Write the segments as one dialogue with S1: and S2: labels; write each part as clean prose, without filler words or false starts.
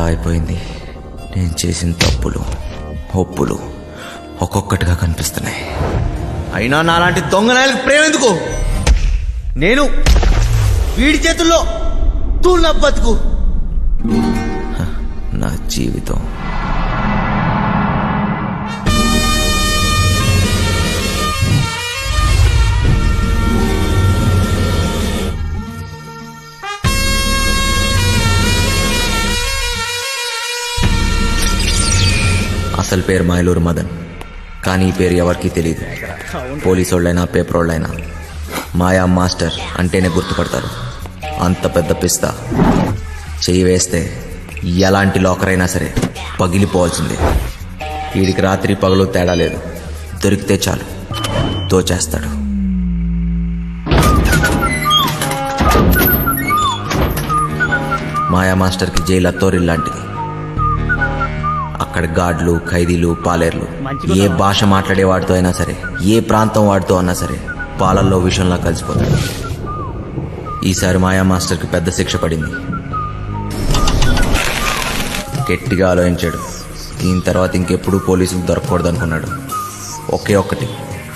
S1: అయిపోయింది. నేను చేసిన తప్పులు ఒప్పులు ఒక్కొక్కటిగా కనిపిస్తున్నాయి. అయినా నాలాంటి దొంగనాయలకు ప్రేమ ఎందుకు? నేను వీడి చేతుల్లో తూళ్ళ బతుకు. నా జీవితం అసలు పేరు మాయలూరు మదన్, కానీ ఈ పేరు ఎవరికీ తెలియదు. పోలీసు వాళ్ళైనా పేపర్ వాళ్ళైనా మాయా మాస్టర్ అంటేనే గుర్తుపడతారు. అంత పెద్ద పిస్తా చెయ్యి వేస్తే ఎలాంటి లాకర్ అయినా సరే పగిలిపోవాల్సిందే. వీడికి రాత్రి పగలు తేడా లేదు. దొరికితే చాలు దోచేస్తాడు. మాయా మాస్టర్కి జైలు అత్తోరిల్లాంటిది. అక్కడ గార్డులు, ఖైదీలు, పాలేర్లు, ఏ భాష మాట్లాడే వాడితో అయినా సరే, ఏ ప్రాంతం వాడితో అన్నా సరే పాలల్లో విషంలా కలిసిపోతాడు. ఈసారి మాయా మాస్టర్కి పెద్ద శిక్ష పడింది. గట్టిగా ఆలోచించాడు. దీని తర్వాత ఇంకెప్పుడు పోలీసులకు దొరకకూడదు అనుకున్నాడు. ఒకే ఒక్కటి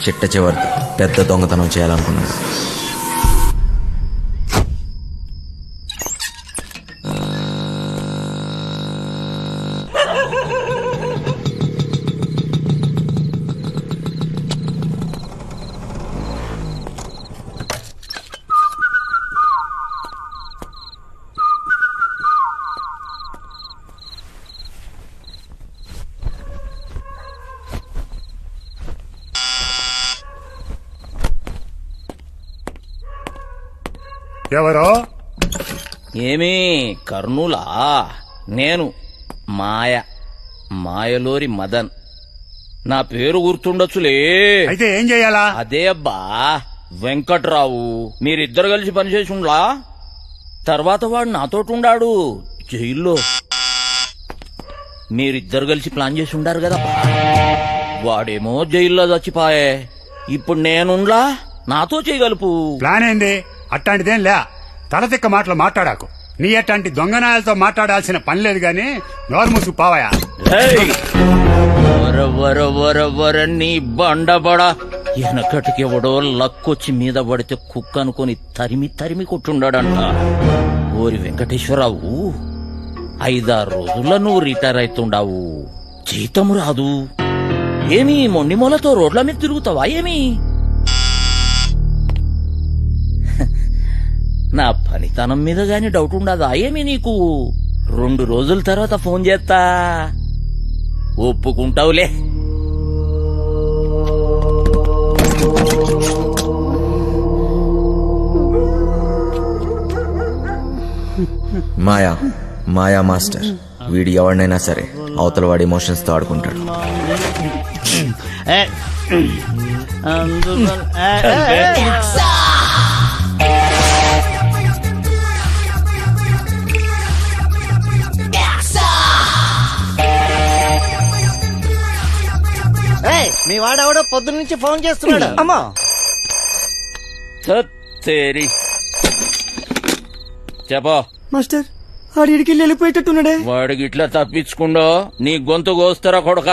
S1: చిట్ట చివరిది పెద్ద దొంగతనం చేయాలనుకున్నాడు.
S2: ఎవరో?
S3: ఏమీ కర్నూలా? నేను మాయలూరి మదన్. నా పేరు గుర్తుండొచ్చులే.
S2: అయితే ఏం చెయ్యాలా?
S3: అదే అబ్బా వెంకట్రావు. మీరిద్దరు కలిసి పనిచేసి ఉండ్లా. తర్వాత వాడు నాతోటుండాడు జైల్లో. మీరిద్దరు కలిసి ప్లాన్ చేసి ఉండారు కదా. వాడేమో జైల్లో చచ్చిపాయే. ఇప్పుడు నేనుండ్లా, నాతో చేయగలుపు.
S2: ప్లాన్ ఏంది? అట్టాంటిదేం లే. తలతిక్క మాటలు మాట్లాడాకు. నీ అట్లాంటి దొంగనాయాలతో మాట్లాడాల్సిన పని లేదు గాని నోరు మూసుకు పోవాయా.
S3: నీ బండబడా వెనకటికెవడో లక్కొచ్చి మీద పడితే కుక్క అనుకుని తరిమి తరిమి కొట్టుండాడంట. ఓరి వెంకటేశ్వరరావు, 5-6 రోజుల్లో నువ్వు రిటైర్ అవుతుండావు. జీతం రాదు. ఏమీ మొండిమూలతో రోడ్ల మీద తిరుగుతావా ఏమి? నా పనితనం మీద గాని డౌట్ ఉండదా ఏమి నీకు? 2 రోజుల తర్వాత ఫోన్ చేస్తా, ఒప్పుకుంటావులే.
S1: మాయా మాస్టర్ వీడి ఎవరినైనా సరే అవతల వాడి ఎమోషన్స్ తో ఆడుకుంటాడు.
S4: మీ వాడెవడో పొద్దున్న నుంచి ఫోన్ చేస్తున్నాడు. అమ్మా
S3: చెప్పా
S4: మాస్టర్, ఆడికి వెళ్ళిపోయేటట్టున్నాడే.
S3: వాడికి ఇట్లా తప్పించుకుండో నీ గొంతు కోస్తారా కొడక?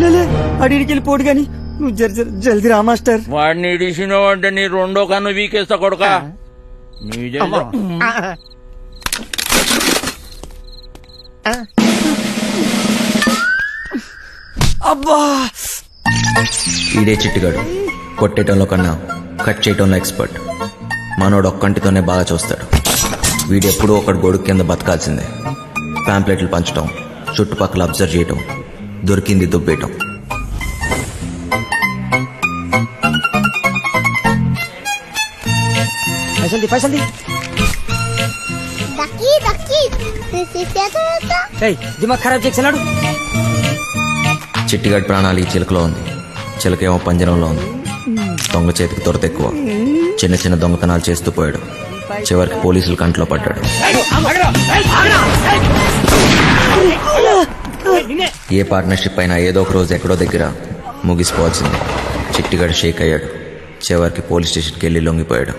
S4: లేలే, ఆడికి వెళ్ళిపోడు గాని నువ్వు జల్దీ రా మాస్టర్.
S3: వాడిని ఇడిసినావు అంటే నీ 2వ కన్ను వీకేస్తా కొడక.
S4: అబ్బా,
S1: ఈడే చిట్టుగాడు. కొట్టేయటంలో కన్నా కట్ చేయటంలో ఎక్స్పర్ట్. మనోడు ఒక్కంటితోనే బాగా చూస్తాడు. వీడెప్పుడూ ఒకటి గొడుగు కింద బతకాల్సిందే. ప్యాంప్లెట్లు పంచటం, చుట్టుపక్కల అబ్జర్వ్ చేయటం, దొరికింది దుబ్బేయటం.
S4: పైసలు
S5: దక్కి దక్కి
S4: దిమాగ్ ఖరాబ్ చేసినాడు.
S1: చిట్టిగాడి ప్రాణాలు ఈ చిలకలో ఉంది, చిలకేమో పంజరంలో ఉంది. దొంగ చేతికి దొరత ఎక్కువ, చిన్న చిన్న దొంగతనాలు చేస్తూ పోయాడు. చివరికి పోలీసులు కంట్లో పడ్డాడు. ఏ పార్ట్నర్షిప్ అయినా ఏదో ఒక రోజు ఎక్కడో దగ్గర ముగిసిపోవాల్సిందే. చిట్టిగాడు షేక్ అయ్యాడు. చివరికి పోలీస్ స్టేషన్కి వెళ్ళి లొంగిపోయాడు.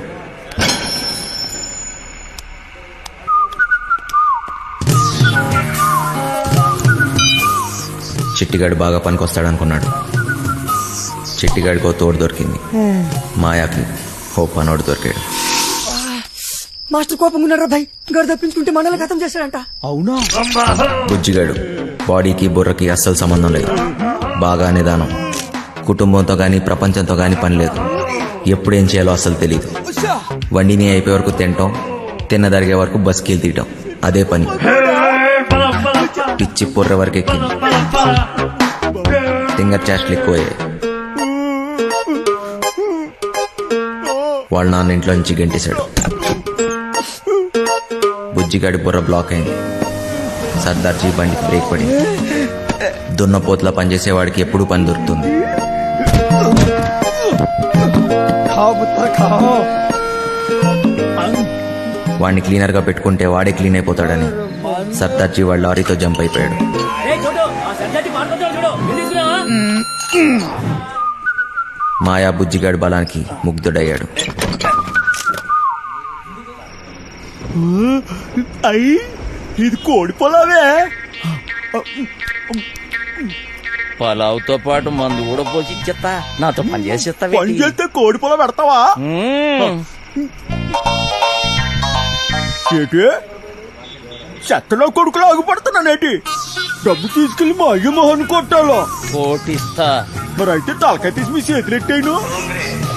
S1: చిట్టిగాడు బాగా పనికొస్తాడనుకున్నాడు. చిట్టిగాడికో తోడు దొరికింది. మాయాకి ఓ పనోడు దొరికాడు.
S4: మాస్టర్ కోపంగా ఉన్నాడు రా భయ్. గారు తప్పించుకుంటే మనల్ని ఖతం చేశాడంట.
S3: అవునా?
S1: బుజ్జిగాడు బాడీకి బుర్రకి అస్సలు సంబంధం లేదు. బాగా నిదానం. కుటుంబంతో గాని ప్రపంచంతో గాని పని లేదు. ఎప్పుడేం చేయాలో అస్సలు తెలియదు. వండిని అయిపోయే వరకు తినటం, తిన్నదరిగే వరకు బస్కీలు తీయటం, అదే పని. పిచ్చి పొర్ర వరకు ఎక్కింది. ఫింగర్ చాస్ట్లు ఎక్కువయ్యాయి. వాళ్ళ నాన్న ఇంట్లో నుంచి గెంటేశాడు. బుజ్జిగాడి బుర్ర బ్లాక్ అయింది. సర్దార్జీ బండికి బ్రేక్ పడింది. దున్నపోతులా పనిచేసేవాడికి ఎప్పుడూ పని దొరుకుతుంది. వాడిని క్లీనర్ గా పెట్టుకుంటే వాడే క్లీన్ అయిపోతాడని సర్దార్జీ వాళ్ళ లారీతో జంప్ అయిపోయాడు. మాయా బుజ్జిగాడి బలానికి ముగ్ధుడయ్యాడు.
S6: ఇది కోడి పొలావే.
S3: పలావుతో పాటు మందు కూడా పోసి ఇచ్చేస్తా. నాతో పని చేసేస్తా.
S6: పని చేస్తే కోడి పొలం పెడతావా? ఏటి చెత్తలో కొడుకులు ఆగిపడుతున్నానేటి? డబ్బు తీసుకెళ్లి మా అయ్య మొహన్ కొట్టాలో.
S3: కోటిస్తా.
S6: మరి అయితే తలకాయ తీసి మీ చేతులెట్టాను.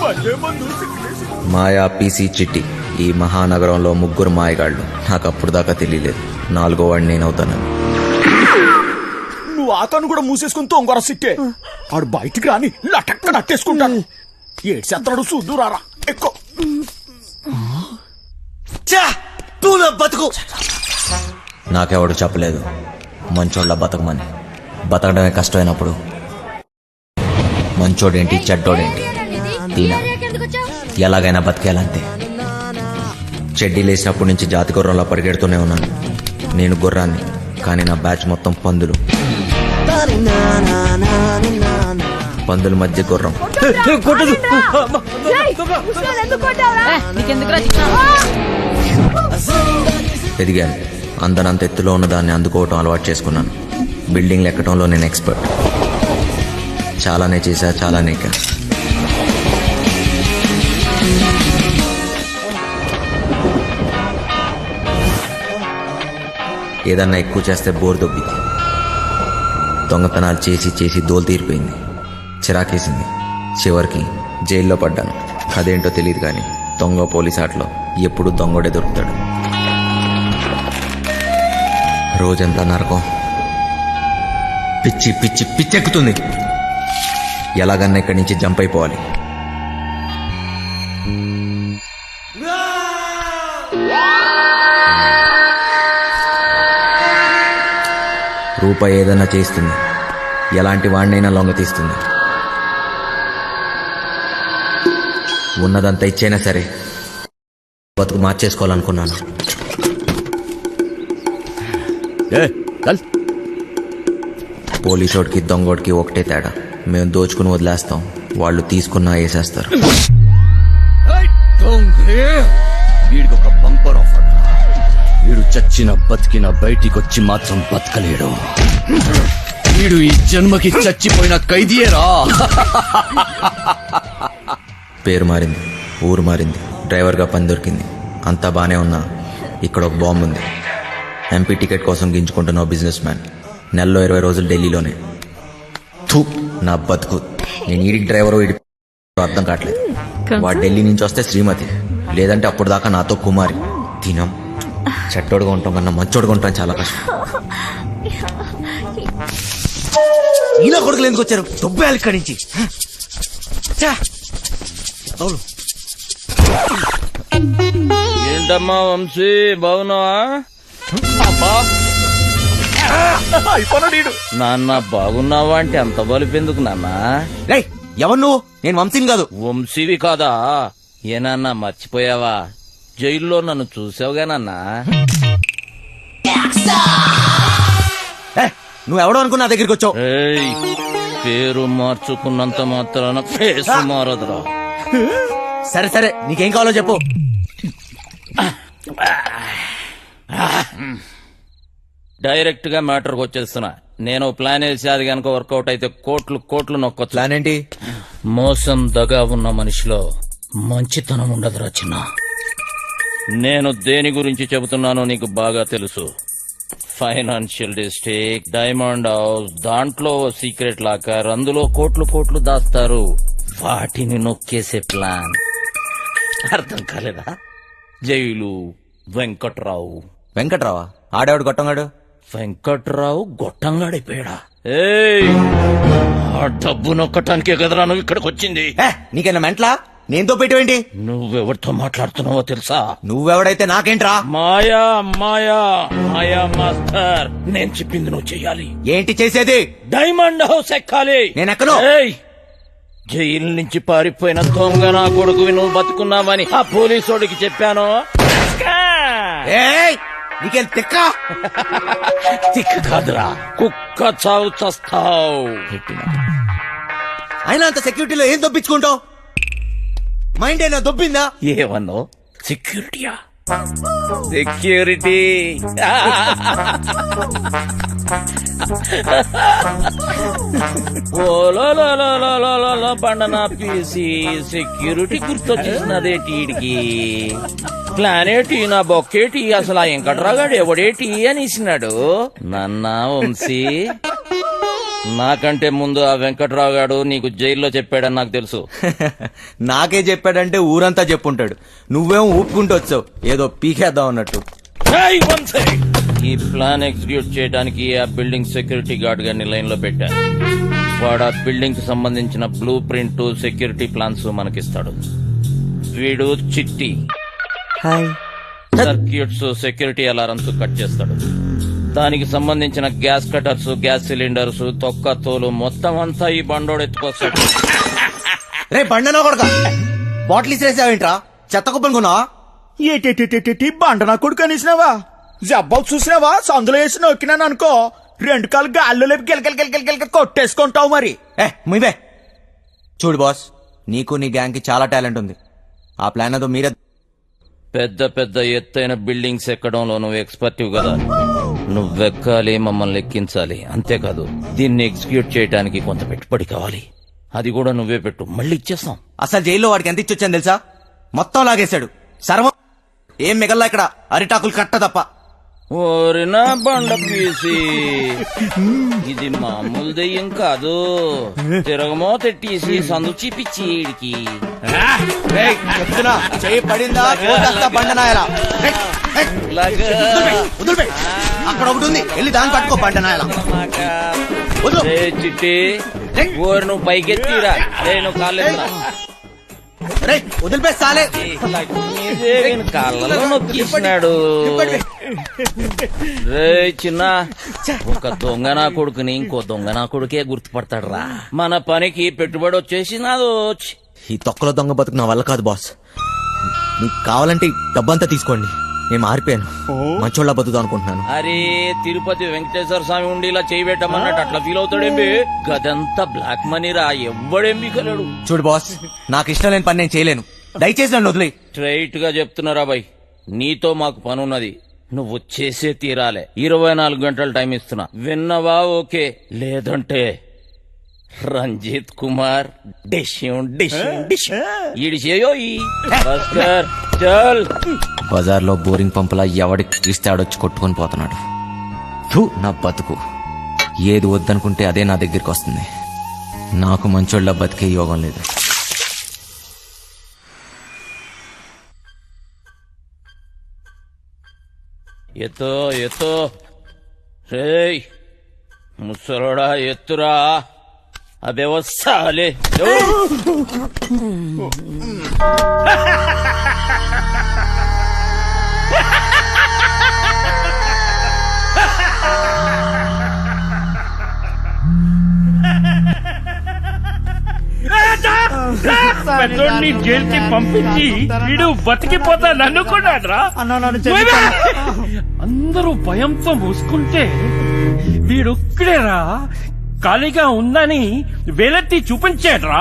S6: మళ్ళీ మందు
S1: మాయా, పీసీ, చిట్టి ఈ మహానగరంలో ముగ్గురు మాయగాళ్ళు. నాకు అప్పుడు దాకా తెలియలేదు 4వ వాడిని నేనవుతానని.
S6: నువ్వు ఆతను కూడా మూసేసుకుని తొంగర సిట్టే. ఆడు బయటికి రాని లటక్క నట్టేసుకుంటాను. ఏడు చెత్తడు చూద్దురారా ఎక్కువ. బతుకు
S1: నాకెవడు చెప్పలేదు మంచోళ్ళ బతకమని. బతకడమే కష్టమైనప్పుడు మంచోడేంటి చెడ్డోడేంటి తీనా ఎలాగైనా బతికేయాలంతే. చెడ్డీ లేచినప్పటి నుంచి జాతి గుర్రంలా పరిగెడుతూనే ఉన్నాను. నేను గుర్రాన్ని, కానీ నా బ్యాచ్ మొత్తం పందులు. పందుల మధ్య గుర్రం. ఎదిగాను. అందనంత ఎత్తులో ఉన్న దాన్ని అందుకోవటం అలవాటు చేసుకున్నాను. బిల్డింగ్లు ఎక్కడంలో నేను ఎక్స్పర్ట్. చాలానే చేశా, చాలానే ఎక్కా. ఏదన్నా ఎక్కువ చేస్తే బోర్ దొబ్బింది. దొంగతనాలు చేసి చేసి దోలు తీరిపోయింది. చిరాకేసింది. చివరికి జైల్లో పడ్డాను. అదేంటో తెలియదు కానీ దొంగ పోలీస్ ఆటలో ఎప్పుడు దొంగోడే దొరుకుతాడు. రోజంతా నరకం. పిచ్చి పిచ్చి పిచ్చెక్కుతుంది. ఎలాగన్నా ఇక్కడి నుంచి జంప్ అయిపోవాలి. రూపాయి ఏదైనా చేస్తుంది. ఎలాంటి వాడినైనా లొంగ తీస్తుంది. ఉన్నదంతా ఇచ్చైనా సరే బతుకు మార్చేసుకోవాలనుకున్నాను. పోలీసోడికి దొంగోడికి ఒకటే తేడా. మేము దోచుకుని వదిలేస్తాం, వాళ్ళు తీసుకున్నా వేసేస్తారు.
S7: వీడికి ఒక బంపర్ ఆఫర్. వీడు చచ్చిన బతికిన బయటికొచ్చి మాత్రం బతకలేడు. వీడు ఈ జన్మకి చచ్చిపోయిన ఖైదీయేరా.
S1: పేరు మారింది, ఊరు మారింది, డ్రైవర్గా పని దొరికింది. అంతా బానే ఉన్నా ఇక్కడ ఒక బాంబు ఉంది. ఎంపీ టికెట్ కోసం గింజుకుంటున్న బిజినెస్ మ్యాన్. నెలలో 20 రోజులు ఢిల్లీలోనే. థూ, నా బతుకు. నేను ఈడికి డ్రైవరు ఈడి అర్థం కావట్లేదు. వాడు ఢిల్లీ నుంచి వస్తే శ్రీమతి, లేదంటే అప్పుడు దాకా నాతో కుమారి. తినం. చెట్టోడుగా ఉంటాం కన్నా మంచోడుగా ఉంటాం చాలా కష్టం.
S7: ఇలా కొడుకులు ఎందుకు వచ్చారు? దొబ్బేయాలి ఇక్కడి నుంచి. అవును
S3: ఏంటమ్మా వంశీ బాగున్నావా?
S6: అమ్మా అయిపోయినా నీడు
S3: నాన్న బాగున్నావా అంటే అంత బలిపెందుకు నాన్న?
S1: రేయ్ ఎవరు నువ్వు? నేను వంశీని కాదు.
S3: వంశీవి కాదా? ఏనాన్న మర్చిపోయావా? జైల్లో నన్ను చూసావుగా నాన్న?
S1: నువ్వెవడో అనుకున్నా నా దగ్గరికి వచ్చావు.
S3: ఏయ్, పేరు మార్చుకున్నంత మాత్రాన ఫేస్ మారదురా.
S1: సరే సరే నీకేం కావాలో చెప్పు.
S3: డైరెక్ట్ గా మ్యాటర్కి వచ్చేస్తున్నా. నేను ప్లాన్ వేసి అది గనక వర్కౌట్ అయితే కోట్లు కోట్లు నొక్కొచ్చు.
S1: ప్లాన్ ఏంటి?
S3: మోసం దగా ఉన్న మనిషిలో మంచితనం ఉండదురా చిన్న. నేను దేని గురించి చెబుతున్నానో నీకు బాగా తెలుసు. ఫైనాన్షియల్ డిస్ట్రిక్ట్, డైమండ్ హౌస్, దాంట్లో సీక్రెట్ లాకర్, అందులో కోట్లు కోట్లు దాస్తారు. వాటిని నొక్కేసే ప్లాన్. అర్థం కాలేదా? జైలు, వెంకట్రావు.
S1: వెంకట్రావా? ఆడేవాడు గొట్టంగాడు.
S3: వెంకట్రావు గొట్టంగాడిపోయాడా? ఏయ్, ఆ డబ్బు నొక్కటానికే కదరా నువ్వు ఇక్కడికి వచ్చింది.
S1: నీకైనా మెంట్లా? నేనుతో పెట్టేవేంటి?
S3: నువ్వెవరితో మాట్లాడుతున్నావో తెలుసా?
S1: నువ్వెవడైతే నాకేంట్రా?
S3: మాయా మాయా మాయా మాస్టర్, నేను చెప్పింది నువ్వు చెయ్యాలి.
S1: ఏంటి చేసేది?
S3: డైమండ్ హౌస్ ఎక్కాలి.
S1: నేను ఎక్కను.
S3: ఏయ్, జైలు నుంచి పారిపోయిన దొంగ నా కొడుకువి నువ్వు బతుకున్నావని ఆ పోలీసోడికి చెప్పాను.
S1: ఏయ్, నీకేం తిక్క?
S3: తిక్కు కాదురా, కుక్క చావు చస్తావు.
S1: అయినా అంత సెక్యూరిటీలో ఏం దొప్పించుకుంటావు? మైండ్ అయినా దొబ్బిందా?
S3: ఏమన్నావు? సెక్యూరిటీయా? సెక్యూరిటీ ఓలో పండనా పీసి సెక్యూరిటీ గుర్తొచ్చేసినదేటి ఈడికి. ప్లానేటి నా బొక్కేటి, అసలు ఆ వెంకట్రాగాడు ఎవడేటి అనేసినాడు. నన్నా వంశీ, నాకంటే ముందు ఆ వెంకట్రావు గాడు నీకు జైల్లో చెప్పాడని నాకు తెలుసు.
S1: నాకే చెప్పాడంటే ఊరంతా చెప్పుంటాడు. నువ్వేం ఊపుకుంటూ వచ్చావు ఏదో పీకేద్దాం అన్నట్టు.
S3: ఏయ్ వంశీ, ఈ ప్లాన్ ఎగ్జిక్యూట్ చేయడానికి ఆ బిల్డింగ్ సెక్యూరిటీ గార్డ్ గారిని లైన్ లో పెట్టా. వాడు ఆ బిల్డింగ్ కి సంబంధించిన బ్లూ ప్రింట్, సెక్యూరిటీ ప్లాన్స్ మనకిస్తాడు. వీడు చిట్టి సర్క్యూట్స్, సెక్యూరిటీ అలారమ్స్ కట్ చేస్తాడు. దానికి సంబంధించిన గ్యాస్ కటర్స్, గ్యాస్ సిలిండర్స్, తొక్క తోలు మొత్తం అంతా ఈ బండోడు ఎత్తుకొస్తాడు.
S1: రే బండనా కొడక, బాటిల్ ఇసిరేసావేంట్రా? చెత్త కుప్పనుకున్నావా?
S6: ఏటేటేటేటి బండ నా కొడుకు అనేసినావా? జబ్బాలు చూసినావా? సందులో వేసి నొక్కినాను అనుకో, 2 కాళ్ళు గాల్లో లేపి గిలకలు కొట్టేసుకుంటావు మరి.
S1: ముయ్యే చూడు బాస్, నీకు నీ గ్యాంగ్ కి చాలా టాలెంట్ ఉంది. ఆ ప్లాన్ అదో మీరే.
S3: పెద్ద పెద్ద ఎత్తైన బిల్డింగ్స్ ఎక్కడంలో నువ్వు ఎక్స్పర్టివ్ కదా. నువ్వెక్కాలి, మమ్మల్ని ఎక్కించాలి. అంతేకాదు, దీన్ని ఎగ్జిక్యూట్ చేయడానికి కొంత పెట్టుబడి కావాలి. అది కూడా నువ్వే పెట్టు, మళ్ళీ ఇచ్చేస్తాం.
S1: అసలు జైల్లో వాడికి ఎంత ఇచ్చొచ్చాను తెలుసా? మొత్తం లాగేశాడు. సర్వం ఏం మిగల్లా ఇక్కడ, అరిటాకులు కట్ట తప్ప.
S3: ఓరినా బండ పీసి, ఇది మామూలు దెయ్యం కాదు. తిరగమో తెట్టేసి సందు చూపించి ఈడికి.
S1: చెయ్యి పడిందా బండనాయలా? అక్కడ ఒకటి ఉంది, వెళ్ళి దాన్ని పట్టుకో బండనాయలా.
S3: చిట్టి, ఓరి నువ్వు పైకెత్తిరా. నువ్వు కాళ్ళు
S1: వదిలిపేస్తాలే.
S3: కాళ్ళలో నొక్కిస్తున్నాడు. రే చిన్న, ఒక దొంగ నా కొడుకుని ఇంకో దొంగ నా కొడుకే గుర్తుపడతాడు రా. మన పనికి పెట్టుబడి వచ్చేసి నాదో.
S1: ఈ తొక్కలో దొంగ బతుకు నా వల్ల కాదు బాస్. మీకు కావాలంటే డబ్బంతా తీసుకోండి, నేను మారిపోయాను. మంచోళ్ళ బతుకుతా అనుకుంటున్నాను.
S3: అరే, తిరుపతి వెంకటేశ్వర స్వామి ఉండి ఇలా చేయబెట్టమన్నట్టు అట్లా ఫీల్ అవుతాడేంబి? గదంతా బ్లాక్ మనీ రా, ఎవ్వడేంబి కలడు.
S1: చూడు బాస్, నాకు ఇష్టం లేని పని నేను చేయలేను. దయచేసి నన్ను వదిలే.
S3: స్ట్రైట్ గా చెప్తున్నారా బాయ్, నీతో మాకు పనున్నది. నువ్వు చేసే తీరాలే. 24 గంటలు టైం ఇస్తున్నా. విన్నవా? ఓకే, లేదంటే రంజిత్ కుమార్ ఈడి చేయో. చల్.
S1: బజార్లో బోరింగ్ పంపులా ఎవడికి ఇస్తే ఆడొచ్చి కొట్టుకొని పోతున్నాడు. నా బతుకు ఏది వద్దనుకుంటే అదే నా దగ్గరికి వస్తుంది. నాకు మంచోళ్ళ బతికే యోగం లేదు.
S3: ఎత్తో ఎత్తో, రేయ్ ముసలోడా ఎత్తురా. అబే వస్తాలే.
S5: పెద్దోడిని జైలుకి పంపించి వీడు బతికిపోతాడు అనుకున్నాడ్రా.
S6: అన్నా నన్ను క్షమించు.
S5: అందరూ భయంతో మూసుకుంటే వీడొక్కడేరా ఖాళీగా ఉందని వేలెత్తి చూపించాడ్రా.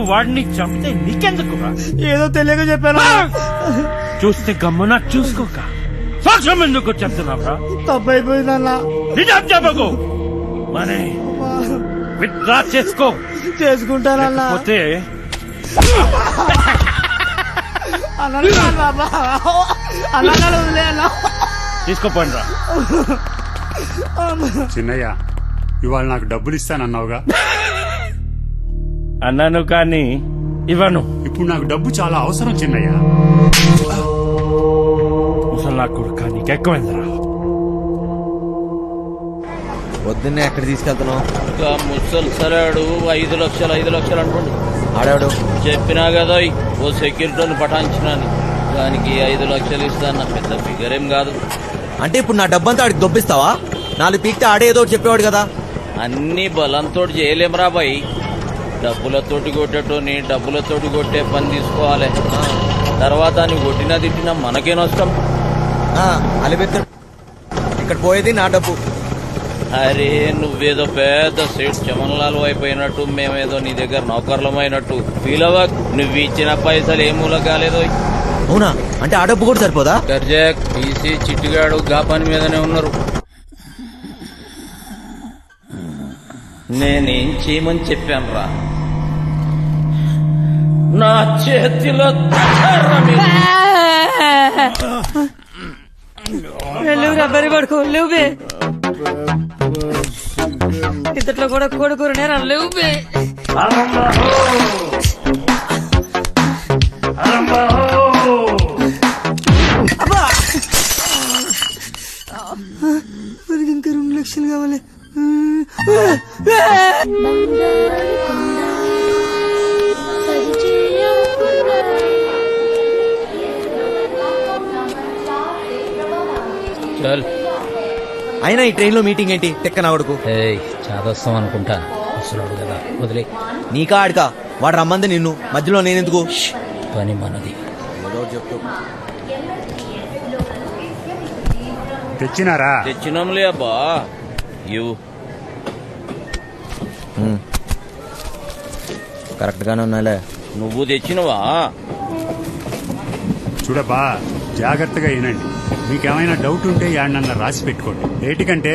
S5: వాడిని చంపితే నీకెందుకురా?
S6: ఏదో తెలియక చెప్పాను.
S5: చూస్తే గమ్మున చూసుకోక సాక్ష్యం ఎందుకు చెప్తున్నావురా?
S6: తప్పైపోయిందన్నా.
S5: నిజం చెప్పకు. మనే విత్డ్రా చేసుకో.
S6: చేసుకుంటానన్నా.
S5: పోతే తీసుకోపోయినరా.
S2: చిన్నయ్య ఇవాళ నాకు డబ్బులు ఇస్తానన్నావుగా,
S5: అన్నాను కానీ ఇవ్వను.
S2: ఇప్పుడు నాకు డబ్బు చాలా అవసరం చిన్నయ్య.
S5: ముసలా కొడుక నీకెక్కువైందిరా.
S1: పొద్దున్నే ఎక్కడ తీసుకెళ్తున్నావు?
S3: ఇంకా ముసలి సరాడు 5 లక్షలు 5 లక్షలు అంటుండు.
S1: ఆడాడు
S3: చెప్పినా కదా ఓ సెక్యూరిటీని పటాయించినాని, దానికి 5 లక్షలు ఇస్తాను. పెద్ద ఫిగర్ ఏం కాదు.
S1: అంటే ఇప్పుడు నా డబ్బంతా ఆడికి దొబ్బిస్తావా? 4 పీక్తే ఆడే ఏదో ఒకటి చెప్పేవాడు కదా.
S3: అన్ని బలంతో చేయలేమరా బాయ్. డబ్బులతోటి కొట్టేటోని డబ్బులతోటి కొట్టే పని తీసుకోవాలి. తర్వాత నీ కొట్టినా తిట్టినా మనకే నష్టం.
S1: అలిపెత్తారు. ఇక్కడ పోయేది నా డబ్బు.
S3: అరే నువ్వేదో పెద్ద సేట్ చమన్లాల్ అయిపోయినట్టు, మేమేదో నీ దగ్గర నౌకర్లమైనట్టు ఫీల్ అవ్వక్. నువ్వు ఇచ్చిన పైసలు ఏ మూల కాలేదో.
S1: అవునా? అంటే ఆ డబ్బు కూడా సరిపోదా?
S3: గర్జాక్ టీసీ చిట్టిగాడు గా పని మీదనే ఉన్నారు. నేనేం చేయమని చెప్పాను రా? నా చేతిలో
S4: లేవురా బరి పడుకో లేవు బే. ఇంతట్లో కూడా కొడుకునేరా లేవు బే. మరి ఇంకా 2 లక్షలు కావాలి.
S3: చల్.
S1: అయినా ఈ ట్రైన్ లో మీటింగ్ ఏంటి? తెక్క నా కొడుకు.
S3: చాదొస్తాం అనుకుంటా. అసలు కదా వదిలే.
S1: నీకా ఆడికా? వాడు రమ్మంది నిన్ను, మధ్యలో నేనెందుకు?
S3: పని మనది.
S1: ఏదో ఒకటి చెప్తూ.
S2: తెచ్చినారా?
S3: తెచ్చినాంలే అబ్బా. ఇవ్వు.
S1: కరెక్ట్ గానే ఉన్నాలే.
S3: నువ్వు తెచ్చినవా?
S2: చూడబ్బా, జాగ్రత్తగా వినండి. మీకేమైనా డౌట్ ఉంటే యాడనన్నా రాసి పెట్టుకోండి. ఏటికంటే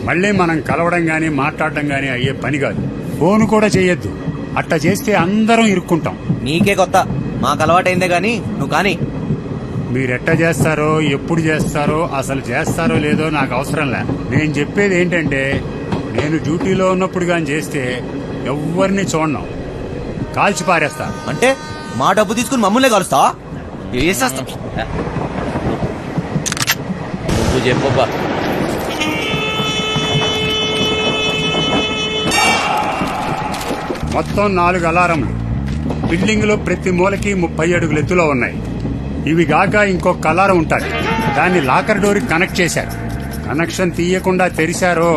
S2: మళ్ళీ మనం కలవడం గానీ మాట్లాడడం గానీ అయ్యే పని కాదు. ఫోన్ కూడా చెయ్యొద్దు. అట్టా చేస్తే అందరం ఇరుక్కుంటాం.
S1: నీకే కొత్త, మాకు అలవాటైందే గాని నువ్వు కానీ.
S2: మీరెట్టా చేస్తారో, ఎప్పుడు చేస్తారో, అసలు చేస్తారో లేదో నాకు అవసరంలే. నేను చెప్పేది ఏంటంటే, నేను డ్యూటీలో ఉన్నప్పుడు గాని చేస్తే ఎవరిని చూడను, కాల్చి పారేస్తా.
S1: అంటే మా డబ్బు తీసుకుని మమ్మల్నే కలుస్తావా? వేసేస్తాం.
S3: నువ్వు చెప్పబ్బా.
S2: మొత్తం 4 అలారంలు బిల్డింగ్ లో ప్రతి మూలకి 30 అడుగుల ఎత్తులో ఉన్నాయి. ఇవి గాక ఇంకొక అలారం ఉంటుంది. దాన్ని లాకర్ డోర్ కనెక్ట్ చేశారు. కనెక్షన్ తీయకుండా తెరిచారో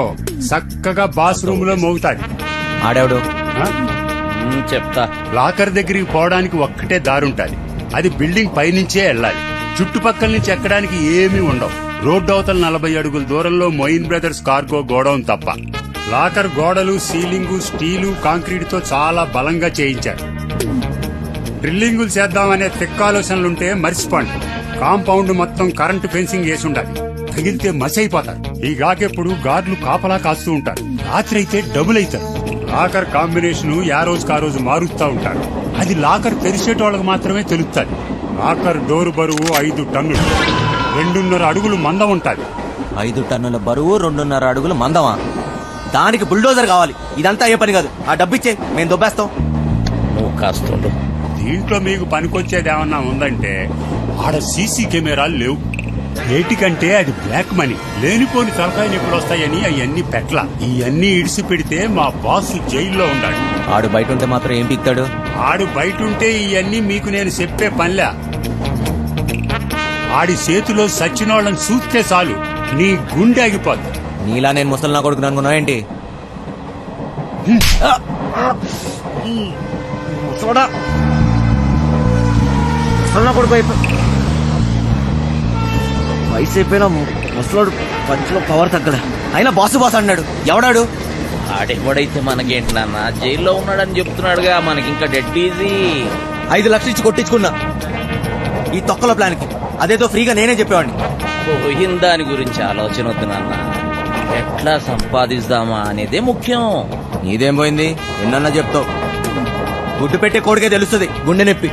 S2: చక్కగా బాస్ రూమ్ లో మోగుతాది.
S1: ఆడాడు
S3: చెప్తా.
S2: లాకర్ దగ్గరికి పోవడానికి ఒక్కటే దారుంటది. అది బిల్డింగ్ పైనుంచే వెళ్ళాలి. చుట్టుపక్కల నుంచి ఎక్కడానికి ఏమీ ఉండవు. రోడ్డు అవతల 40 అడుగుల దూరంలో మొయిన్ బ్రదర్స్ కార్గో గోడౌన్ తప్ప. లాకర్ గోడలు, సీలింగు స్టీలు, కాంక్రీట్ తో చాలా బలంగా చేయించారు. డ్రిల్లింగులు చేద్దామనే తెక్కాలోచనలుంటే మర్చిపోండి. కాంపౌండ్ మొత్తం కరెంటు ఫెన్సింగ్ వేసి ఉండాలి. తగిలితే మసైపోతారు. ఈ గాకెప్పుడు గార్డులు కాపలా కాస్తూ ఉంటారు. రాత్రి అయితే డబుల్ అవుతారు. లాకర్ కాంబినేషన్ యా రోజుకా రోజు మారుస్తూ ఉంటారు. అది లాకర్ తెరిచేటోళ్ళకి మాత్రమే తెలుస్తుంది. లాకర్ డోరు బరువు 5 టన్నులు, 2.5 అడుగులు మందం ఉంటుంది.
S1: 5 టన్నుల బరువు, 2.5 అడుగులు మందమా? దానికి బుల్డోజర్ కావాలి. ఇదంతా అయ్యే పని కాదు. ఆ డబ్బిచ్చే, మేము దొబ్బేస్తాం.
S3: నువ్వు కాస్తుండు.
S2: దీంట్లో మీకు పనికొచ్చేది ఏమన్నా ఉందంటే, ఆడ సీసీ కెమెరాలు లేవు. ఏటికంటే అది బ్లాక్ మనీ. లేనిపోని తలకాయలు ఎప్పుడు వస్తాయని అవన్నీ పెట్ల. ఇవన్నీ ఇడిసి పెడితే మా బాస్ జైల్లో ఉండాడు.
S1: ఆడు బయట ఉంటే మాత్రం ఏం పీక్తాడు?
S2: ఆడు బయట ఉంటే ఇవన్నీ మీకు నేను చెప్పే పనిలే. ఆడి చేతిలో సచ్చినోళ్ళని చూస్తే చాలు నీ గుండె ఆగిపోద్ది.
S1: నీలా నేను ముసలి నా కొడుకు అనుకున్నా ఏంటి?
S6: చూడా
S7: అసలు నా కొడుకు వయసు అయిపోయినా ముసలోడు పంచులో పవర్ తగ్గడా అయినా బాసు బాస్ అన్నాడు. ఎవడాడు?
S3: ఆడెవడైతే మనకేంటి నాన్న, జైల్లో ఉన్నాడని చెప్తున్నాడుగా, మనకి ఇంకా డెడ్ ఈజీ.
S7: 5 లక్షలు ఇచ్చి కొట్టించుకున్నా ఈ తొక్కల ప్లాన్ కి. అదేదో ఫ్రీగా నేనే చెప్పేవాడిని.
S3: పోయిన దాని గురించి ఆలోచన వద్దు నాన్న, ఎట్లా సంపాదిస్తామా అనేదే ముఖ్యం.
S7: నీదేం పోయింది? ఎన్నన్నా చెప్తావు. గుడ్డు పెట్టే కోడికే తెలుస్తుంది గుండె నొప్పి.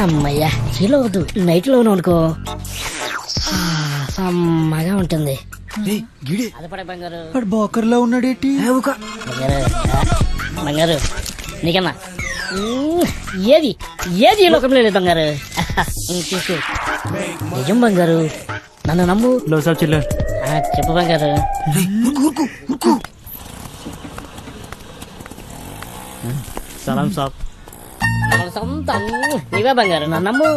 S8: అమ్మయ్యా చీలో వద్దు, నైట్ లో అనుకో సమ్మగా ఉంటుంది. అదపడే బంగారు
S6: బోకర్లో ఉన్నాడేటి?
S8: బంగారు బంగారు నీకన్నా ఏది ఏది ఈ లోకంలో లేదు బంగారు. తీసు నిజం బంగారు, నన్ను నమ్ము. చెప్పు బంగారు.
S6: సలాం సాబ్.
S8: సొంతం నీవే బంగారు, నన్ను నమ్ము.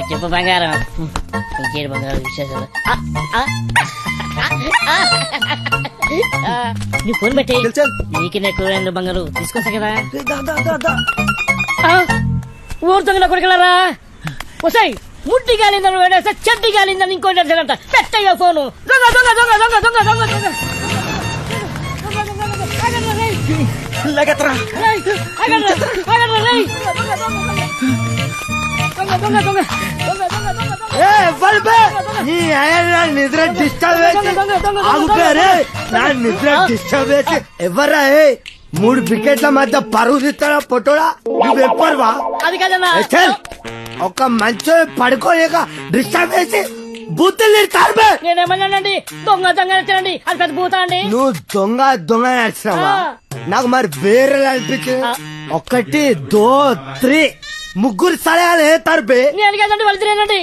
S8: చెప్పు బంగారం. ఇంకేడు బంగారు విశేషాలు. నువ్వు ఫోన్ పెట్టి నీకు ఎక్కువ బంగారు తీసుకొస్తా కదా. ఊరుతుందా కొడుకులారా, వస్తాయి ముట్టి గాలిందని వేడేస్తే చెడ్డి గాలిందని ఇంకోటి అంట. పెట్టయ్యా ఫోను. దొంగ దొంగ దొంగ దొంగ దొంగ దొంగ దొంగ
S7: నిద్ర డిస్టర్బ్ చేసి ఎవరా? 3 వికెట్ల మధ్య పరుగు తీస్తాడా పొట్టోడా? నువ్వెప్పరువా?
S8: అది కదన్నా,
S7: ఒక మంచి పడుకోలేక డిస్టర్బ్ చేసి బూతులు తిడతారు.
S8: నేనేమన్నానండి? దొంగ దొంగ నచ్చానండి, అది పెద్ద పూత అండి.
S7: నువ్వు దొంగ దొంగ నడిచినావా? నాకు మరి వేరే అనిపించింది. 1 2 3 ముగ్గురు సలహాలు తరపే.
S8: నేను కదండి వాళ్ళు తినేనండి.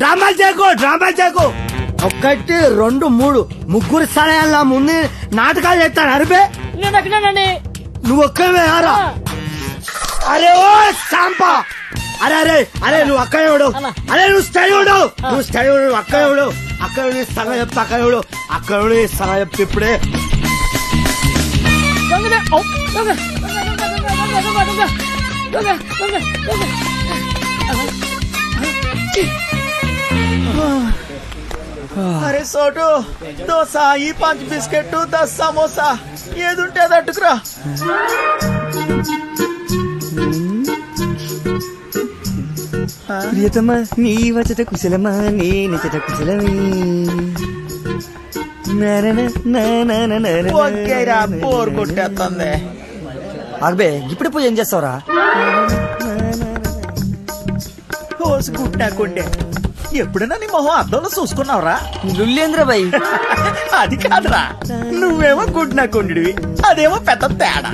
S7: డ్రామాలు చేయకు, డ్రామాలు చేయకు. 1 2 3 ముగ్గురు సలహాల ముందు నాటకాలు చేస్తాను అరిపే.
S8: నేను ఎక్కడానండి.
S7: నువ్వు ఒక్కవే ఆరా. అరే ఓ సాంపా, అరే అరే అరే నువ్వు అక్కడ ఎవడు? అరే నువ్వు స్టడీ ఉండవు, నువ్వు స్టడీ ఉండవు. అక్కడ ఎవడు? అక్కడ సగం చెప్తా. అక్కడ ఎవడు? అక్కడ సగం చెప్తే ఇప్పుడే.
S6: అరే సోటు, దోశ, ఈ 5 బిస్కెట్, 10 సమోసా, ఏదుంటే అది అట్టుకురా.
S4: ప్రియతమా నీ వచ్చట కుశలమా, నేనచట కుశలమే.
S6: ఓకేరా, బోర్ కొట్టేస్తుంది.
S4: అబ్బే ఇప్పుడు పోయి ఏం చేస్తావురా?
S6: కోసుకుంటాకుండే. ఎప్పుడైనా నీ మొహం అద్దంలో చూసుకున్నావురా?
S4: లుల్లేంద్ర బాయ్.
S6: అది కాదురా, నువ్వేమో గుడ్నాకుండివి, అదేమో పెద్ద తేడా.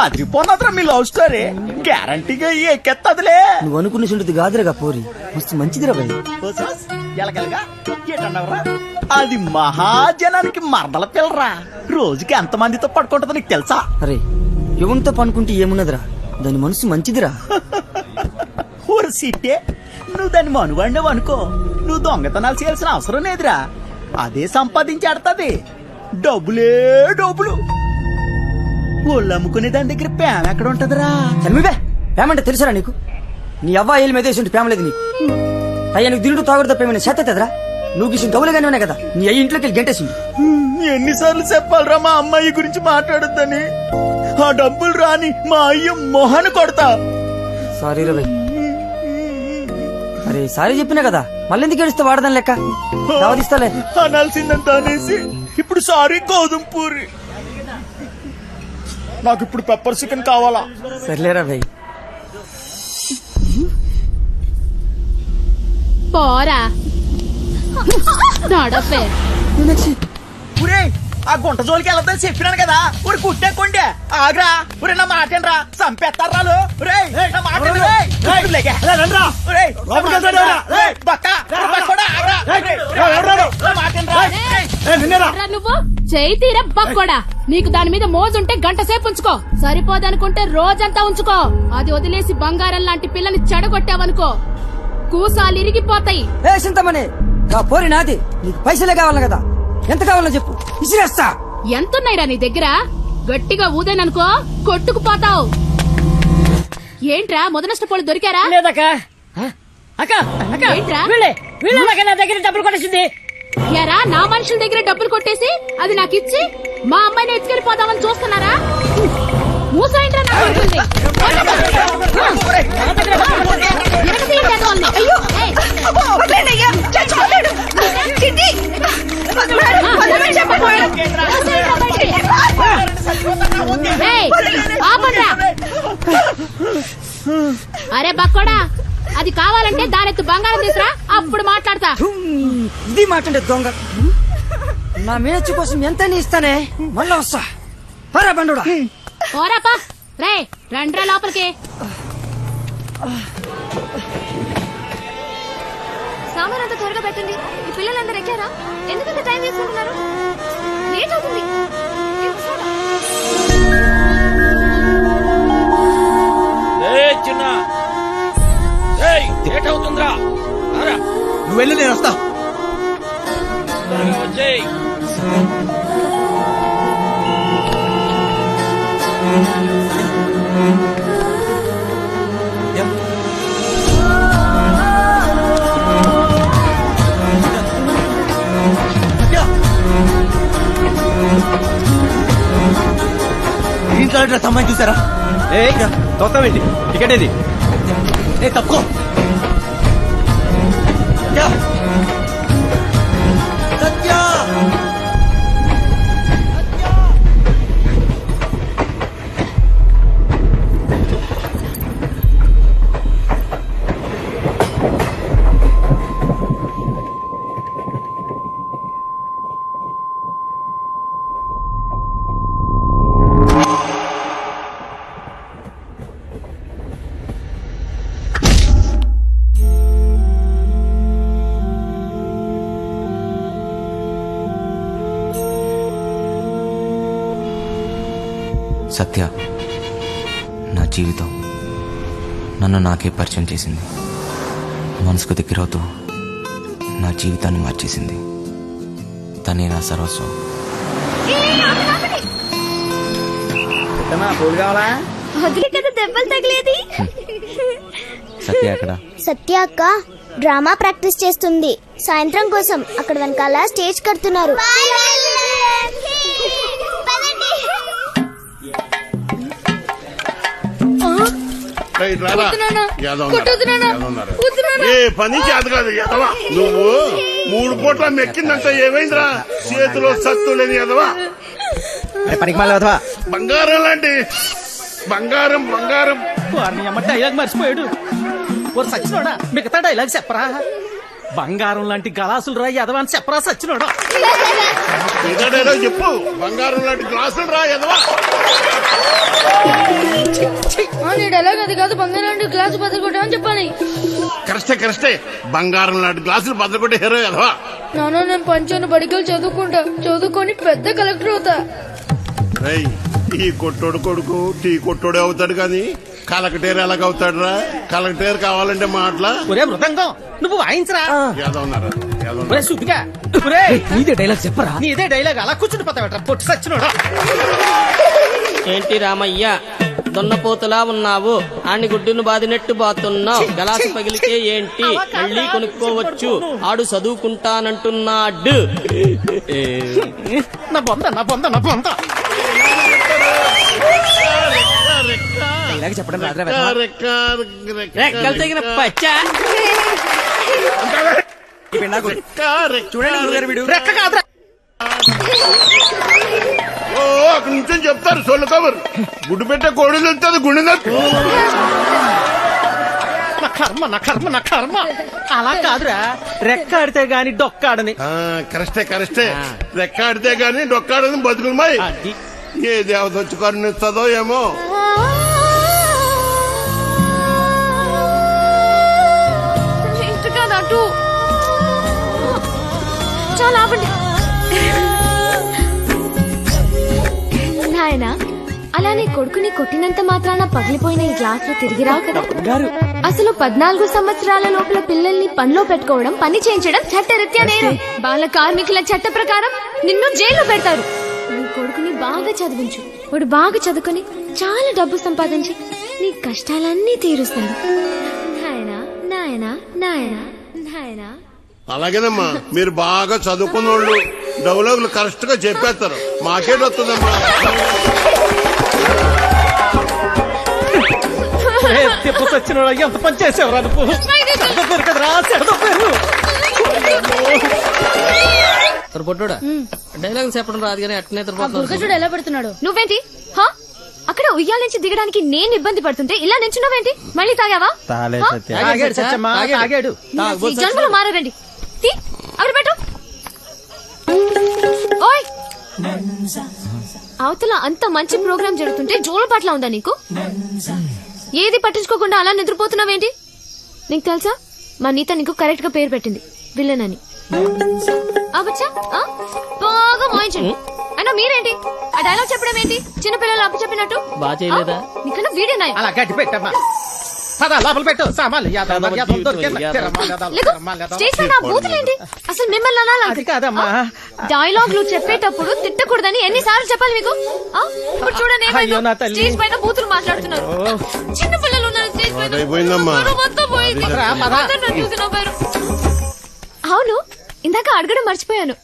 S6: అదిరిపోన్నదిరా మీ లవ్ స్టోరీ. గ్యారంటీగా ఎక్కెత్తదిలే.
S4: నువ్వు అనుకున్న చుంటుంది కాదురా పోరి, మస్తు మంచిదిరా బాయ్.
S6: ఎలగలగా ఏటన్నావురా? అది మహాజనానికి మరదల పిల్లరా. రోజుకి ఎంత మందితో పడుకుంటుందో నీకు తెలుసా?
S4: అరే ఎవరితో పనుకుంటే ఏమున్నదిరా, దాని మనసు మంచిదిరా.
S6: ఊరు సీటే, నువ్వు దాన్ని మనువాడినావు అనుకో, నువ్వు దొంగతనాలు చేయాల్సిన అవసరం లేదురా. అదే సంపాదించాడుతుంది. డబ్బులే డబ్బులు. ఒళ్ళు అమ్ముకునే దాని దగ్గర ప్రేమ ఎక్కడ ఉంటదిరా?
S4: చనివే ప్రేమ అంటే తెలుసారా నీకు? నీ అవ్వ ఏళ్ళు మెదేసి ప్రేమ లేదు నీకు. అయ్యా నీకు దిండు తాగుడు తప్పేమైనా చేతదా? నువ్వు గిసిన కవులుగానే ఉన్నాయి కదా, నీ అయ్యి ఇంట్లోకి వెళ్ళి గంటేసింది.
S6: ఎన్నిసార్లు చెప్పాలరా మా అమ్మాయి గురించి మాట్లాడొద్దని? ఆ డబ్బులు రాని మా అయ్య మొహను కొడతా.
S4: సారీ రా భయ్. అరే సారీ చెప్పినా కదా, మళ్ళీ ఎందుకు ఏడుస్తే వాడదాని లెక్క. దావదిస్తాలే.
S6: అనాల్సిందంత అనేసి ఇప్పుడు సారీ గోధుమ పూరి. నాకు ఇప్పుడు పెప్పర్ చికెన్ కావాలా?
S4: సర్లేరా భయ్.
S9: పోరా నడపే.
S6: ఒరే ఆ గుంట జోలికి వెళ్ళొద్దని చెప్పినాను కదా. ఊరి కుట్టేకోండి. ఆగ్రా. ఊరే నా మాటేనరా, చంపేస్తారా? నా మాట
S9: నువ్వు చేయి తీర బక్కోడా. నీకు దాని మీద మోజుంటే గంట సేపు ఉంచుకో, సరిపోదనుకుంటే రోజంతా ఉంచుకో. అది వదిలేసి బంగారం లాంటి పిల్లని చెడగొట్టావనుకో కూసాలు ఇరిగిపోతాయి.
S4: ఏ చింతమని నా పోరి నాది, నీకు పైసలే కావాలి కదా, ఎంత కావాలో చెప్పు, ఇసిరేస్తా.
S9: ఎంతున్నాయిరా నీ దగ్గర? గట్టిగా ఊదేననుకో కొట్టుకుపోతావు. ఏంట్రా మొదనష్టపోళ్ళు దొరికారా?
S8: లేదక్క. అక్క అక్క
S9: ఏంట్రా?
S8: వీళ్ళ నా దగ్గర డబ్బులు కొట్టేసింది.
S9: ఎరా నా మనుషుల దగ్గర డబ్బులు కొట్టేసి అది నాకిచ్చి మా అమ్మాయిని ఎత్తుకెళ్ళిపోదామని చూస్తున్నారా? మూసాయింట్రా నా కొడుకుల్ని. ఎరగదీయండి ఎదవల్ని. అయ్యో, ఏయ్. ఏయ్, ఆపండ్రా. అరే బక్కోడా, అది కావాలంటే దానెత్తు బంగారం తీసురా, అప్పుడు మాట్లాడతా.
S4: ఇది మాట్లాడే దొంగ. నా మేచు కోసం ఎంత ఇస్తానే, మళ్ళా వస్తా. పరా బండుడా.
S9: ఓరాపా రే, రండ్రా లోపలికి.
S10: సామాన్ అంతా త్వరగా పెట్టండి. ఈ పిల్లలందరూ ఎక్కారా? ఎందుకంత టైం తీసుకుంటున్నారు? లేట్ అవుతుంది.
S3: చిన్న లేట్ అవుతుందిరా.
S6: నువ్వు వెళ్ళి నేను వస్తా.
S3: వచ్చేయ్.
S6: ఇంట్లో సమ్మాయి చూసారా? తొక్కవేంటి? టికెట్ ఏది? తప్పుకో. సత్య
S1: సత్య నా జీవితం, నన్ను నాకే పరిచయం చేసింది. మనసుకు దగ్గరవుతూ నా జీవితాన్ని మార్చేసింది. తనే నా సర్వస్వం.
S6: పూలు కావాలా?
S10: వదిలే కదా దెబ్బలు తగిలేది.
S1: సత్య అక్కడ.
S10: సత్య అక్క డ్రామా ప్రాక్టీస్ చేస్తుంది. సాయంత్రం కోసం అక్కడ వెనకాల స్టేజ్ కడుతున్నారు.
S11: ఏ పని చేత కాదు ఎదవా. నువ్వు 3 పూట్ల మెక్కిందంటే ఏమైందిరా? చేతిలో సత్తు లేని ఎదవా.
S6: పనికి మళ్ళీ వదవా.
S11: బంగారం లాంటి బంగారం బంగారం.
S6: డైలాగ్ మర్చిపోయాడు. ఓరు సచ్చినోడా, మిగతా డైలాగ్ చెప్పరా? బంగారం లాంటి గలాసులు రా ఎదవా అని చెప్పరా సచ్చినోడా?
S11: డైలాగ్ చెప్పు. బంగారం లాంటి గ్లాసులు రా ఎదవా.
S10: డైలాగ్ అది కాదు, బంగారం లాంటి గ్లాసు బద్దలు చెప్పాలి.
S11: కరెక్టే. బంగారం లాంటి గ్లాసులు బద్దలు కొట్టే హీరో ఎదవా.
S10: నాన్న నేను పంచాను, బడికలు చదువుకుంటా, చదువుకొని పెద్ద కలెక్టర్ అవుతా.
S11: ఈ కొట్టోడు కొడుకు టీ కొట్టోడే అవుతాడు కానీ కలెక్టర్ ఎలాగవుతాడు రా? కలెక్టర్ కావాలంటే మాటలా?
S6: ఒరే మృదంగం, నువ్వు వాయించరా.
S11: ఏదోన్నారా?
S6: సుద్దిగా నీదే డైలాగ్ చెప్పరా. నీదే డైలాగ్ అలా కూర్చుండిపోతావట పొట్టు సచ్చినోడా.
S12: ఏంటి రామయ్య దొన్నపోతులా ఉన్నావు? ఆని గుడ్డును బాదినట్టు బాతున్నావు. గలాసు పగిలితే ఏంటి, మళ్ళీ కొనుక్కోవచ్చు. ఆడు చదువుకుంటానంటున్నాడు.
S6: నా బొంద చెప్పడం
S12: రెక్కలు తగిన పచ్చ.
S6: చూడండి రెక్క కాదురా.
S11: అక్కడి నుంచి చెప్తారు సొల్లు కబురు. గుడ్డు పెట్టే కోడి తెలుస్తుంది గుండె నొప్పి.
S6: నా కర్మ అలా కాదురా. రెక్క ఆడితే గాని డొక్కాడని.
S11: కరెక్టే. రెక్క ఆడితే గాని డొక్కాడని బతుకులమాయి. ఏ దేవత వచ్చి కరుణిస్తుందో ఏమో.
S10: చాలా ఆపండి నాయనా. అలానే కొడుకుని కొట్టినంత మాత్రాన పగిలిపోయిన ఈ గ్లాసులు తిరిగి రావు కదా. అసలు 14 సంవత్సరాల లోపల పిల్లల్ని పనిలో పెట్టుకోవడం, పని చేయించడం చట్టరీత్యా నేరం. బాల కార్మికుల చట్ట ప్రకారం నిన్ను జైల్లో పెడతారు. నీ కొడుకుని బాగా చదివించు. వాడు బాగా చదువుకొని చాలా డబ్బు సంపాదించి నీ కష్టాలన్నీ తీరుస్తాడు. నాయనా నాయనా నాయనా నాయనా.
S11: అలాగేనమ్మా, మీరు బాగా చదువుకున్న వాళ్ళు డైలాగులు కరెక్ట్ గా చెప్పేస్తారు. మాకేట్ వస్తుందమ్మా.
S6: వచ్చిన ఎంత పని చేసేవరా నువ్వు? కదరా
S12: పొట్టోడా డైలాగ్ చెప్పడం రాదు కానీ అట్నే
S8: చూడు ఎలా పెడుతున్నాడు.
S10: నువ్వేంటి హా? అక్కడ ఉయ్యాల నుంచి దిగడానికి నేను ఇబ్బంది పడుతుంటే ఇలా నించున్నావేంటి? మళ్ళీ తాగావా? ఈ జన్మలో మారారండి. తీ, అక్కడ పెట్టు. ఓయ్, అవతల అంత మంచి ప్రోగ్రామ్ జరుగుతుంటే జోలు పట్ల ఉందా నీకు? ఏది పట్టించుకోకుండా అలా నిద్రపోతున్నావేంటి? నీకు తెలుసా, మా నీత నీకు కరెక్ట్ గా పేరు పెట్టింది, విలన్ అని. అవచ్చా బాగా మోయించండి. అయినా మీరేంటి ఆ డైలాగ్ చెప్పడం ఏంటి? చిన్నపిల్లలు అప్పు చెప్పినట్టు.
S12: బాగా చేయలేదా?
S10: నీకన్నా వీడియో నాయ.
S6: అలా గట్టి పెట్టమ్మా. లోపల పెట్టు సామాన్లు.
S10: స్టేజ్ పైన బూతులేంటి? అసలు మిమ్మల్ని అనాలి
S6: కాదమ్మా.
S10: డైలాగులు చెప్పేటప్పుడు తిట్టకూడదని ఎన్నిసార్లు చెప్పాలి మీకు? ఇప్పుడు చూడండి, స్టేజ్ పైన బూతులు మాట్లాడుతున్నారు. చిన్న పిల్లలు ఉన్నారు స్టేజ్ పైన. మొత్తం పోయింది. చూసి నవ్వారు. అవును, ఇందాక అడగడం మర్చిపోయాను.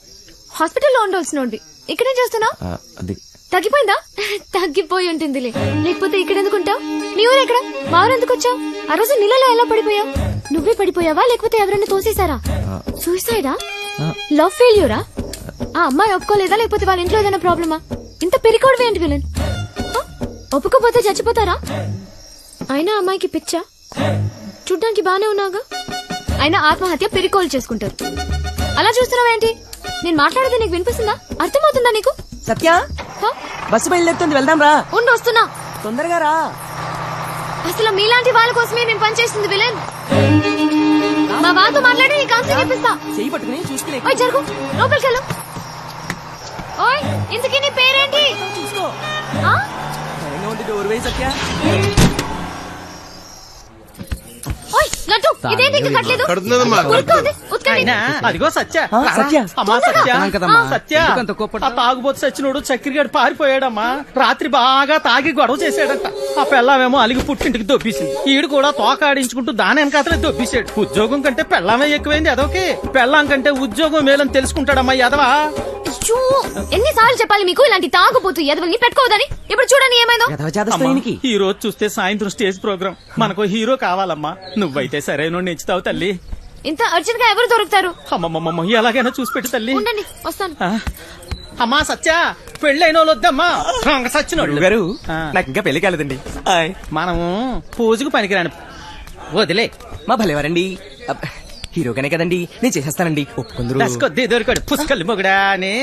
S10: హాస్పిటల్లో ఉండాల్సినోండి ఇక్కడేం చేస్తున్నావు? తగ్గిపోయిందా? తగ్గిపోయి ఉంటుందిలే, లేకపోతే ఇక్కడ ఎందుకుంటావు? నీ ఊరు ఎక్కడ? మా ఊరు ఎందుకు వచ్చావు? ఆ రోజు నీళ్ళలో ఎలా పడిపోయావు? నువ్వే పడిపోయావా లేకపోతే ఎవరైనా తోసేశారా? సూసైడా? లవ్ ఫెయిల్యూరా? ఆ అమ్మాయి ఒప్పుకోలేదా లేకపోతే వాళ్ళ ఇంట్లో ఏదైనా ప్రాబ్లమా? ఇంత పెరికోవడం ఏంటి విలన్? ఒప్పుకోపోతే చచ్చిపోతారా? అయినా అమ్మాయికి పిచ్చా? చూడ్డానికి బానే ఉన్నావుగా. అయినా ఆత్మహత్య పెరికోలు చేసుకుంటారు. అలా చూస్తున్నావేంటి? నేను మాట్లాడేది నీకు వినిపిస్తుందా? అర్థమవుతుందా నీకు?
S4: సత్య, బస్సు బయలుదేరుతుంది, వెళ్దాం రా.
S10: ఉండి వస్తున్నా,
S4: తొందరగా రా.
S10: అసలు మీలాంటి వాళ్ళ కోసమే నేను పనిచేస్తుంది విలన్. మా వాళ్ళతో మాట్లాడి నీ కాన్సెప్ట్ చెప్పిస్తా.
S4: చెయ్యి పట్టుకుని చూసుకునే.
S10: ఓయ్ జరుగు, లోపలికి వెళ్ళు. ఓయ్, ఇంతకీ నీ పేరేంటి?
S4: చూసుకో.
S10: ఆ?
S4: డోర్ వేయి సత్య.
S10: ఓయ్ లడ్డు, ఇదేంటి ఇంకా కట్టలేదు? ఉరుక్కోండి, ఉతకండి.
S6: అదిగో సత్య.
S4: సత్య.
S6: అమ్మా సత్య. సత్య, ఆ తాగుబోతు సచ్చినోడు చక్కెరగాడు పారిపోయాడమ్మా. రాత్రి బాగా తాగి గొడవ చేశాడంట. ఆ పెళ్ళామేమో అలిగి పుట్టింటికి దొబ్బేసింది. ఈడు కూడా తోకాడించుకుంటూ దాని వెనకాతలే దొబ్బేశాడు. ఉద్యోగం కంటే పెళ్ళామే ఎక్కువైంది అదొకే. పెళ్ళాం కంటే ఉద్యోగం మేలని తెలుసుకుంటాడమ్మా ఎదవా.
S10: ఎన్నిసార్లు చెప్పాలి మీకు ఇలాంటి తాగుబోతు ఎదవల్ని పెట్టుకోవద్దని? ఇప్పుడు చూడండి ఏమైందో.
S6: ఈ రోజు చూస్తే సాయంత్రం స్టేజ్ ప్రోగ్రామ్. మనకు హీరో కావాలమ్మా. నువ్వైతే సరైన ఎంచుతావు తల్లి.
S10: ఇంత అర్జెంట్ గా ఎవరు దొరుకుతారు?
S6: అమ్మమ్మమ్మ, ఎలాగైనా చూసి పెట్టు తల్లి.
S10: ఉండండి, వస్తాను.
S6: అమ్మా సత్య, పెళ్ళైన వాళ్ళు వద్దమ్మా. సచ్చినోళ్ళు
S4: గారు, నాకు ఇంకా పెళ్లి కాలేదండి.
S6: మనము పూజకు పనికిరాని వదిలే.
S4: మా భలేవారండి, హీరోగానే కదండి, నేను చేసేస్తానండి.
S6: ఒప్పుకుందరు దొరికాడు పుష్కలు మొగుడా అని.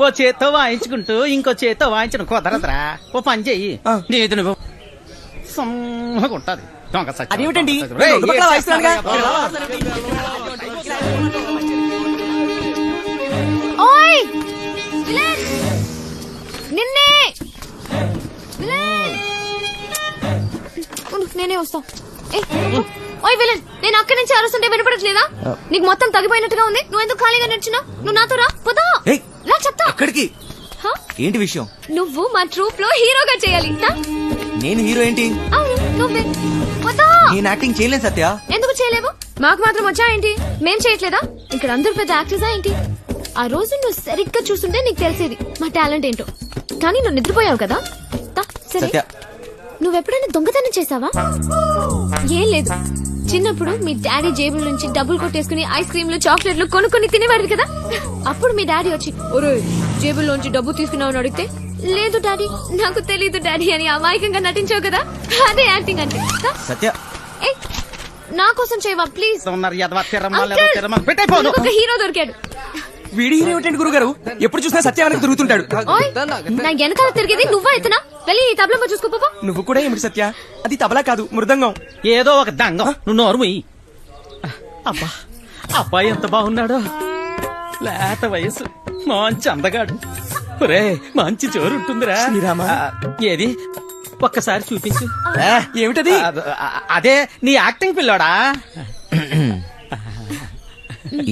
S6: ఓ చేత్తో వాయించుకుంటూ ఇంకో చేత్తో వాయించను కుదరదురా. ఓ పని చెయ్యి, నీది నువ్వు సమ్మగుంటది. దొంగ సత్య.
S4: అదేమిటండి?
S10: ఓయ్ విలన్, నిన్నే విలన్. నేనే వస్తా. ఓయ్ విలన్, నేను అక్కడి నుంచి అరుస్తుంటే వినపడట్లేదా? నీకు మొత్తం తగ్గిపోయినట్టుగా ఉంది. నువ్వు ఎందుకు ఖాళీగా నిల్చున్నావు? నువ్వు నాతో రా, పోదా రా చెప్తా.
S1: ఎక్కడికి? ఏంటి విషయం?
S10: నువ్వు మా ట్రూప్ లో హీరోగా చేయాలి.
S1: నేను హీరో ఏంటి?
S10: అవును నువ్వే. పోదా.
S1: నేను యాక్టింగ్ చేయలేను సత్య.
S10: ఎందుకు చేయలేవు? మాకు మాత్రం వచ్చా ఏంటి? మేం చేయట్లేదా? ఇక్కడ అందరూ పెద్ద యాక్టర్సా ఏంటి? ఆ రోజు నువ్వు సరిగ్గా చూస్తుంటే నీకు తెలిసేది మా టాలెంట్ ఏంటో. కానీ నువ్వు నిద్రపోయావు కదా. సరే, నువ్వెప్పుడైనా దొంగతనం చేసావా? ఏం లేదు, చిన్నప్పుడు మీ డాడీ జేబుల నుంచి డబ్బులు కొట్టేసుకుని ఐస్ క్రీమ్లు చాక్లెట్లు కొనుక్కొని తినేవాడు కదా. అప్పుడు మీ డాడీ వచ్చి ఒరే జేబుల్లోంచి డబ్బు తీసుకున్నావు అని అడిగితే లేదు డాడీ, నాకు తెలీదు డాడీ అని అమాయకంగా నటించావు కదా. అదే యాక్టింగ్ అంటే.
S1: సత్య,
S10: నా కోసం చేయవా ప్లీజ్? ఒక హీరో దొరికాడు.
S4: వీడి హీరో ఏంటండి గురుగారు? ఎప్పుడు చూసినా సత్య వెనక తిరుగుతుంటాడు.
S10: నా వెనకాల తిరిగేది నువ్వా ఎత్తనా? వెళ్ళి ఈ తబలా చూసుకోపో.
S4: నువ్వు కూడా ఏమిటి సత్య? అది తబలా కాదు, మృదంగం.
S6: ఏదో ఒక దంగం. నువ్వు నోరుమయ్యి. అబ్బా, అబ్బాయి ఎంత బాగున్నాడో. లేత వయసు, మంచి అందగాడు.
S12: ఒరే మంచి జోరు ఉంటుందిరా
S6: శ్రీరామా.
S12: ఏది ఒక్కసారి చూపించు
S6: ఏమిటది?
S12: అదే నీ యాక్టింగ్ పిల్లోడా.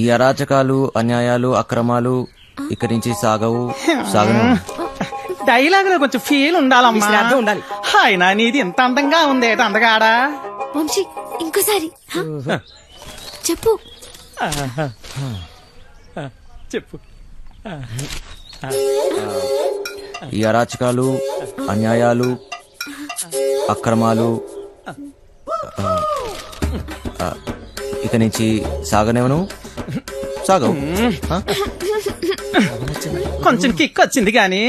S1: ఈ అరాచకాలు అన్యాయాలు అక్రమాలు ఇక్కడి నుంచి సాగను.
S12: డైలాగ్ లో కొంచెం ఫీల్ ఉండాలమ్మా.
S6: శ్రద్ధ ఉండాలి.
S12: అయినా నీది ఇంత అందంగా ఉంది అందగాడా.
S10: వంశీ ఇంకోసారి చెప్పు.
S12: చెప్పు.
S1: ఈ అరాచకాలు అన్యాయాలు అక్రమాలు ఇక నుంచి సాగనేవను సాగవు.
S12: కొంచెం కిక్ వచ్చింది కానీ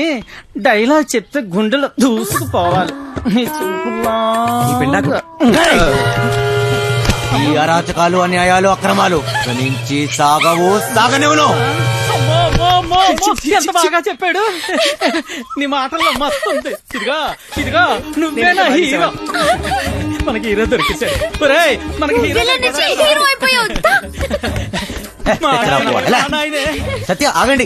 S12: డైలాగ్ చెప్తే గుండెలో దూసుకుపోవాలి. నీ చూపులా.
S1: ఈ అరాచకాలు అన్యాయాలు అక్రమాలు ఇక నుంచి సాగనేవను.
S12: ఎంత బాగా చెప్పాడు. నీ మాటల్లో మస్తు ఉంది. ఇదిగా నువ్వేనా హీరో. మనకి హీరో దొరికించాడు. ఒరేయ్ మనకి హీరో
S10: హీరో అయిపోయావు.
S1: సత్య ఆగండి.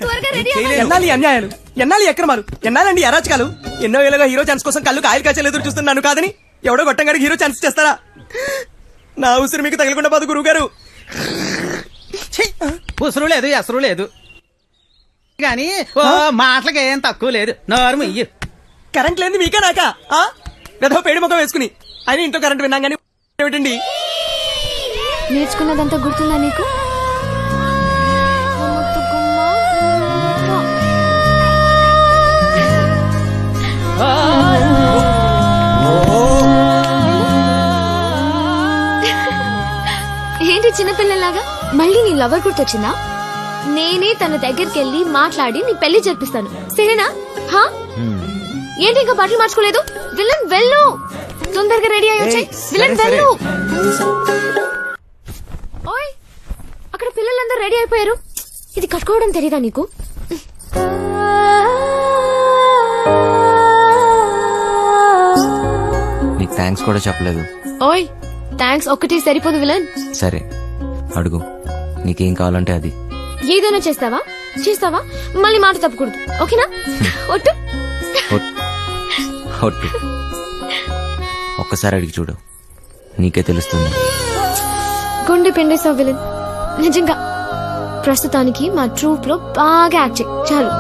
S10: త్వరగా రెడీ
S6: ఎన్నాలి అన్యాయాలు, ఎన్నాలి అక్రమాలు, ఎన్నాలండి అరాచకాలు. ఎన్నో ఏళ్ళగా హీరో ఛాన్స్ కోసం కళ్ళు కాయలు కాచలు ఎదురు చూస్తున్నాను కాదని ఎవడో గొట్టంగాడికి హీరో ఛాన్స్ చేస్తారా? నా ఉసిరి మీకు తగలకుండా పోదు గురువు గారు.
S12: ఉసురు లేదు ఎసరు లేదు కానీ మాటలకి ఏం తక్కువ లేదు. నోరు ఇయ్యు.
S6: కరెంట్ లేని మీకే నాకా? గదో పేడి ముఖం వేసుకుని ఆయన ఇంట్లో కరెంట్ విన్నాం కానీ ఏమిటండి?
S10: నేర్చుకున్నదంతా గుర్తుందా నీకు? ఏంటి చిన్నపిల్లలాగా మళ్ళీ నీ లవర్ గుర్తొచ్చిందా? నేనే తన దగ్గరికి వెళ్ళి మాట్లాడి నీ పెళ్లి జరిపిస్తాను, సరేనా? ఏంటి ఇంకా బట్టలు మార్చుకోలేదు? విలన్ వెళ్ళు, తొందరగా రెడీ అయ్యి వచ్చాయి. విలన్ వెళ్ళు. ఓయ్ అక్కడ పిల్లలందరూ రెడీ అయిపోయారు. ఇది కట్టుకోవడం తెలీదా నీకు?
S1: నీకు థ్యాంక్స్ కూడా చెప్పలేదు.
S10: ఓయ్ థ్యాంక్స్ ఒక్కటి సరిపోదు విలన్.
S1: సరే అడుగు, నీకేం కావాలంటే అది.
S10: ఏదైనా చేస్తావా? మళ్ళీ మాట తప్పకూడదు, ఓకేనా? ఒట్టు.
S1: ఒట్టు. ఒక్కసారి అడిగి చూడు, నీకే తెలుస్తుంది.
S10: గుండె పిండేసావు విలన్. నిజంగా ప్రస్తుతానికి మా ట్రూప్ లో బాగా యాక్ట్ చేయి చాలు.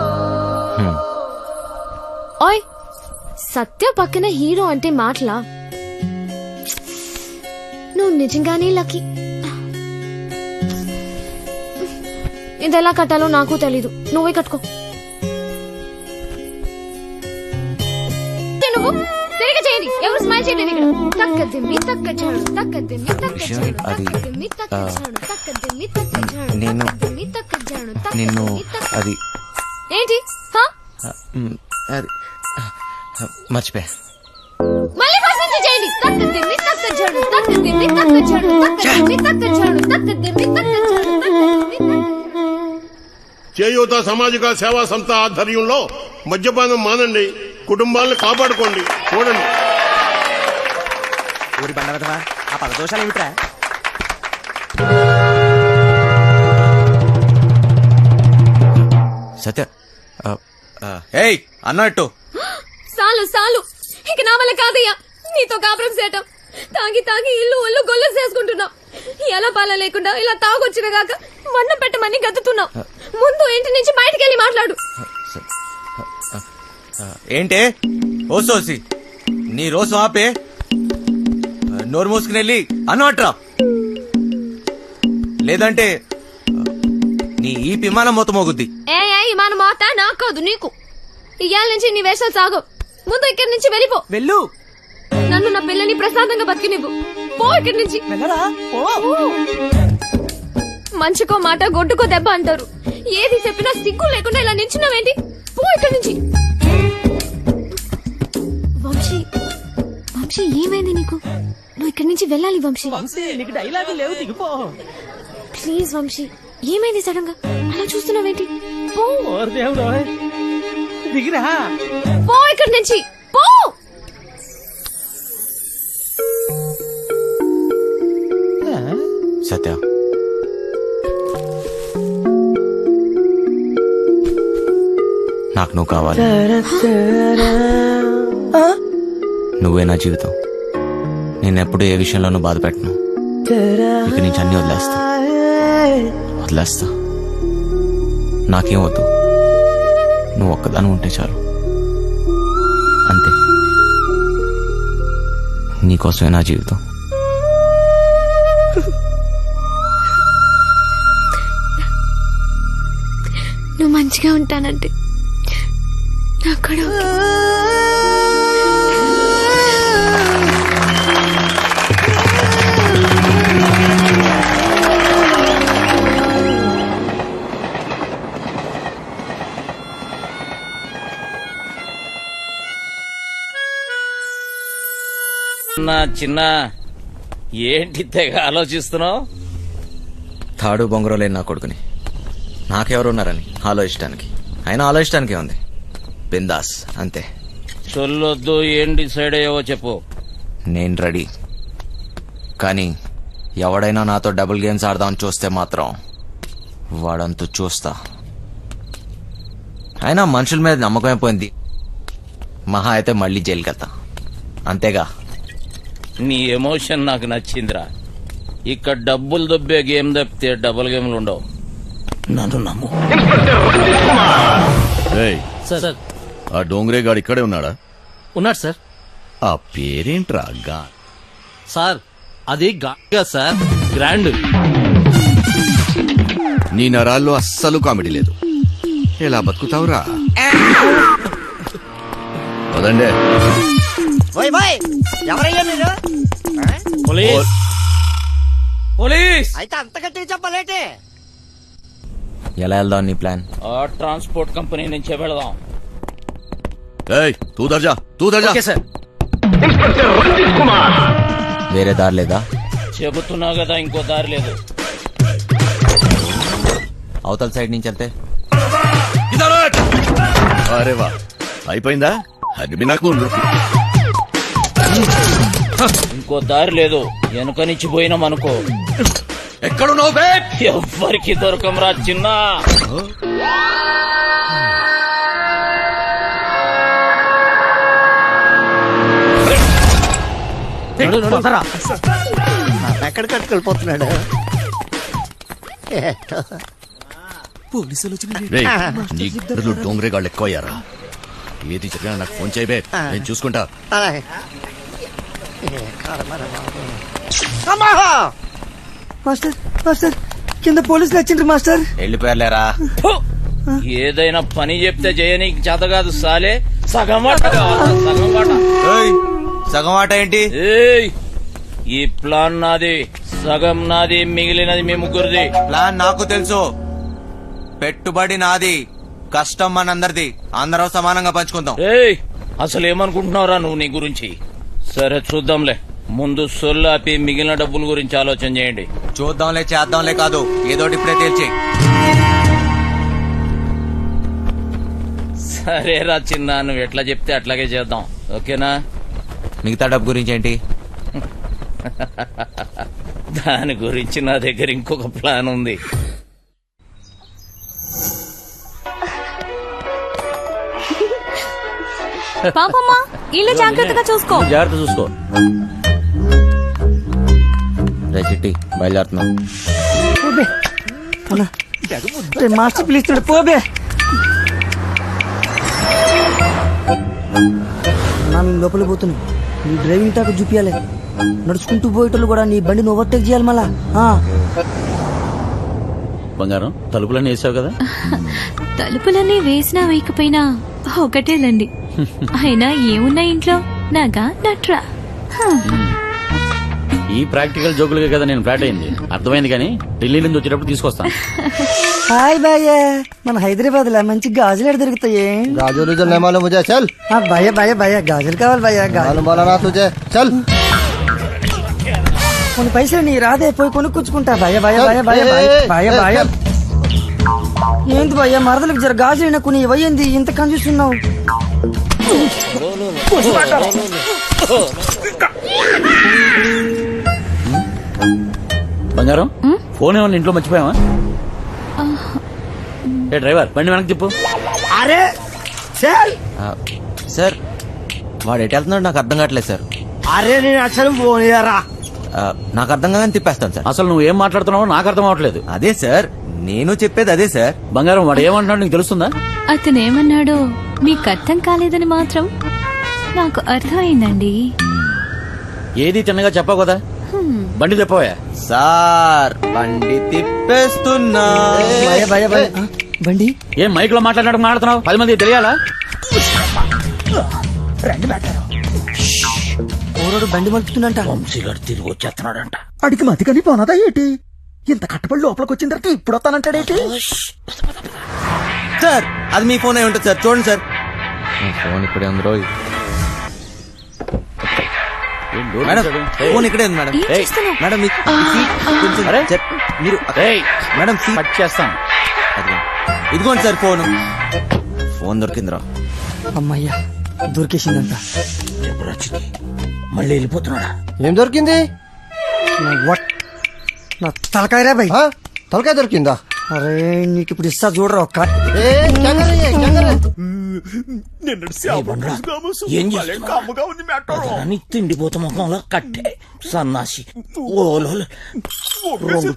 S10: ఓయ్ సత్య పక్కన హీరో అంటే మాటలా? నువ్వు నిజంగానే లక్కీ. ఇది ఎలా కట్టాలో నాకు తెలీదు, నువ్వే కట్టుకో. నువ్వు సరిగా చేయండి, ఎవరు స్మైల్ చేయలేదు ఇక్కడ. తక్కదిమ్మి తక్కచాడు, తక్కదిమ్మి తక్కచాడు, తక్కదిమ్మి తక్కచాడు, తక్కదిమ్మి తక్కచాడు, తక్కదిమ్మి తక్కచాడు,
S1: నిన్ను అది
S10: ఏంటి?
S1: అది మర్చిపోయా.
S10: మళ్ళీ ఫస్ట్ నుంచి చేయండి. తక్కదిమ్మి తక్కచాడు, తక్కదిమ్మి తక్కచాడు, తక్కదిమ్మి తక్కచాడు, తక్కదిమ్మి తక్కచాడు, తక్కదిమ్మి.
S11: చేయూత సామాజిక సేవా సంస్థ ఆధ్వర్యంలో మద్యపానం మానండి, కుటుంబాలను కాపాడుకోండి. చూడండి
S6: ఊరి బండవదవా, ఆ పదదోషాలు ఏమిట్రా?
S1: సత్య ఏయ్ అన్నట్టు
S10: సాలు ఇక నా వల్ల కాదయ్యా నీతో కాపురం చేయటం. తాగి ఇల్లు ఒళ్ళు గొల్లు చేసుకుంటున్నావు. ఎలా పాల లేకుండా ఇలా తాగొచ్చిన గాక వన్నం పెట్టమని గతుతున్నావు. ముందు ఇంటి నుంచి బయటికి వెళ్ళి మాట్లాడు.
S1: ఏంటే ఓసోసి నీ రోజు ఆపే, నోరు మూసుకుని వెళ్ళి అన్నట్రా, లేదంటే నీ ఈ విమానం మొత్తం మోగుద్ది.
S10: మన మాట నాకు కాదు నీకు. ఇయ్యాల నుంచి నీ వేషాలు సాగు. ముందు ఇక్కడి నుంచి వెళ్ళు. నన్ను నా పిల్లని ప్రశాంతంగా బతికినివ్వు. పో ఇక్కడి నుంచి. మంచికో మాట గొడ్డుకో దెబ్బ అంటారు. ఏది చెప్పినా సిగ్గు లేకుండా ఇలా నించున్నావేంటి? పో ఇక్కడి నుంచి. వంశీ ఏమైంది నీకు? నువ్వు ఇక్కడి నుంచి వెళ్ళాలి వంశీ.
S12: నీకు డైలాగ్ లేవు, దిగిపో
S10: ప్లీజ్ వంశీ. ఏమైంది సడన్ గా అలా చూస్తున్నావేంటి? పో.
S12: దేవుడు దిగిరా.
S10: పో ఇక్కడి నుంచి, పో.
S1: సత్య నాకు నువ్వు కావాలి. నువ్వే నా జీవితం. నేనెప్పుడు ఏ విషయంలోనూ బాధ పెట్టను. ఇక నుంచి అన్ని వదిలేస్తా. నాకేం వద్దు, నువ్వు ఒక్కదాని ఉంటే చాలు. అంతే. నీకోసమే నా జీవితం.
S10: నువ్వు మంచిగా ఉంటానంటే నాకు కూడా
S3: చిన్న ఏంటి తెగ ఆలోచిస్తున్నావు?
S1: తాడు బొంగరం లేని నా కొడుకుని నాకెవరున్నారని ఆలోచించడానికి. అయినా ఆలోచించడానికే ఉంది. బిందాస్ అంతే.
S3: చొల్లొద్దు, ఏం డిసైడ్ అయ్యావో చెప్పు.
S1: నేను రెడీ. కానీ ఎవడైనా నాతో డబుల్ గేమ్స్ ఆడదామని చూస్తే మాత్రం వాడంతూ చూస్తా. అయినా మనుషుల మీద నమ్మకం అయిపోయింది. మహా అయితే మళ్ళీ జైలుకి వెళ్తా, అంతేగా.
S3: నీ ఎమోషన్ నాకు నచ్చిందిరా. ఇక్కడ డబ్బులు దొబ్బే గేమ్ తప్పితే డబుల్ గేమ్లు ఉండవు. నన్ను నమ్ము.
S12: సార్
S11: ఆ డోంగ్రే గాడు ఇక్కడే ఉన్నాడా?
S12: ఉన్నాడు సార్.
S11: ఆ పేరేంట్రా?
S12: సార్ అది గా సార్, గ్రాండ్.
S11: నీ నరాల్లో అస్సలు కామెడీ లేదు. ఎలా బతుకుతావురా? పదండే.
S7: ఎవరయ్యా మీరు?
S12: పోలీస్
S7: అయితే అంత గట్టిగా చెప్పలేటే.
S1: ఎలా వెళ్దాం నీ ప్లాన్?
S3: ఆ ట్రాన్స్పోర్ట్ కంపెనీ నుంచే వెళదాం.
S11: తూ దర్జా.
S12: Okay sir.
S1: వేరే దారి లేదా?
S3: చెబుతున్నా కదా, ఇంకో దారి లేదు.
S1: అవతల సైడ్ నుంచి వెళ్తే?
S11: అరే వా, అయిపోయిందా? అది నాకు
S3: ఇంకో దారి లేదు. వెనుక నుంచి పోయినాం అనుకో.
S11: ఎక్కడున్నావు బే?
S3: ఎవ్వరికి దొరకంరా చిన్న.
S7: ఎక్కడ కట్టుకెళ్ళిపోతున్నాడు?
S11: రేయ్, నీ గుర్రలు డోంగ్రే గాళ్ళు ఎక్కువయ్యారా? ఏది జరిగినా నాకు ఫోన్ చేయబే, నేను చూసుకుంటా.
S4: మాస్టర్ మాస్టర్, కింద పోలీసులు వచ్చిండ్రు మాస్టర్.
S1: వెళ్ళిపోయారులేరా.
S3: ఏదైనా పని చెప్తే చేయనీకి చేత కాదు సాలే. సగం మాట కావాలా? సగం మాట.
S1: సగం ఆట ఏంటి?
S3: ఏయ్, ఈ ప్లాన్ నాది, సగం నాది, మిగిలినది మీ ముగ్గురిది.
S1: ప్లాన్ నాకు తెలుసు. పెట్టుబడి నాది, కష్టం మనందరిది. అందరం సమానంగా పంచుకుందాం.
S3: ఏయ్, అసలు ఏమనుకుంటున్నావురా నువ్వు నీ గురించి? సరే చూద్దాంలే. ముందు సొల్లు ఆపి మిగిలిన డబ్బుల గురించి ఆలోచన చేయండి.
S1: చూద్దాంలే చేద్దాంలే కాదు, ఏదోటి ఇప్పుడే తేల్చి.
S3: సరేరా చిన్న, నువ్వు ఎట్లా చెప్తే అట్లాగే చేద్దాం. ఓకేనా?
S1: మిగతా డబ్బు గురించి ఏంటి?
S3: దాని గురించి నా దగ్గర ఇంకొక ప్లాన్ ఉంది.
S10: పాపమ్మా, ఇల్లు జాగ్రత్తగా చూసుకో.
S12: జాగ్రత్త చూసుకో.
S1: రే చిట్టి, బయలుదేరుతున్నాం.
S4: మాస్టర్ పిలుస్తున్నాడు, పోబే. మేము లోపల పోతున్నాం. నీ డ్రైవింగ్ టాక్ చూపించాలి. నడుచుకుంటూ పోయేటోళ్ళు కూడా నీ బండిని ఓవర్టేక్ చేయాలి మళ్ళా.
S12: బంగారం, తలుపులన్నీ వేసావు కదా?
S10: తలుపులన్నీ వేసినా వేయకపోయినా ఒకటేలండి. అయినా ఏమున్నా ఇంట్లో నాగా నట్రా.
S12: ఈ ప్రాక్టికల్ జోకులుగా కదా నేను ఫ్లాట్ అయింది. అర్థమైంది, కానీ ఢిల్లీ నుంచి వచ్చేటప్పుడు తీసుకొస్తాను.
S4: హాయ్ భయ్య, మన హైదరాబాద్ లో మంచి గాజులు ఎక్కడ దొరుకుతాయి?
S7: గాజులు ముజే చల్.
S4: భయ్య భయ్య భయ్య, గాజులు కావాలి భయ్య.
S7: తుజే చల్.
S4: కొన్ని పైసలు నీ రాదే, పోయి కొనుక్కొచ్చుకుంటా. భయ భయ భయ భయ భయ భయ. ఏంటి భయ్య, మరదలకు జర గాజులు కొన్ని ఇవ్వయింది, ఇంత కన్ఫ్యూస్తున్నావు?
S12: బంగారం, ఫోన్ ఏమన్నా ఇంట్లో మర్చిపోయావా? ఏ డ్రైవర్, బండి వెనక్కి తిప్పు.
S7: అరే చల్
S1: సార్ వాడు ఎటు వెళ్తున్నాడు నాకు అర్థం కావట్లేదు సార్.
S7: అరే నేను అసలు పోనీయరా.
S1: నాకు అర్థం కాగానే తిప్పేస్తాను సార్.
S12: అసలు నువ్వు ఏం మాట్లాడుతున్నావో నాకు అర్థం అవట్లేదు.
S1: అదే సార్ నేను చెప్పేది అదే సార్.
S12: బంగారం వాడు ఏమంటున్నాడు నీకు తెలుస్తుందా?
S10: అతను ఏమన్నాడో మీకు అర్థం కాలేదని మాత్రం నాకు అర్థమైందండి.
S12: ఏది తిన్నగా చెప్పావు కదా. బండి తెప్పవా?
S1: సార్ బండి తిప్పేస్తున్నా.
S4: బండి
S12: ఏం మైక్ లో మాట్లాడడం మాట్లాడుతున్నావు? 10 మంది తెలియాలా?
S4: ఓరోడు బండి మలుపుతుందంట.
S12: వంశీగాడు తిరిగి వచ్చేస్తున్నాడంట.
S6: అడిగి మతికని పోనదా ఏంటి? ఇంత కట్టబడి లోపలికి వచ్చిన తర్వాత ఇప్పుడు వస్తానంటాడేంటి?
S1: సార్ అది మీ ఫోన్ అయి ఉంటుంది సార్, చూడండి సార్. ఫోన్ ఇక్కడే ఉంది రోజు. మేడం ఫోన్ ఇక్కడే ఉంది మేడం.
S10: ఏం చేస్తున్నావ్?
S1: మేడం మీ సీట్ కొంచెం మీరు మేడం సీట్
S12: కట్ చేస్తాను.
S1: ఇదిగోండి సార్ ఫోన్. ఫోన్ దొరికిందిరా.
S4: అమ్మయ్యా దొరికేసిందంట.
S12: మళ్ళీ వెళ్ళిపోతున్నాడా?
S7: ఏం దొరికింది?
S4: నా తలకాయరా బై.
S7: తలకాయ దొరికిందా?
S4: అరే నీకు ఇప్పుడు ఇస్తా చూడరా ఒక్క.
S3: ఏం చేస్తున్నావు? తిండిపోత ముఖంలో కట్టే సన్నాసి ఓలో 2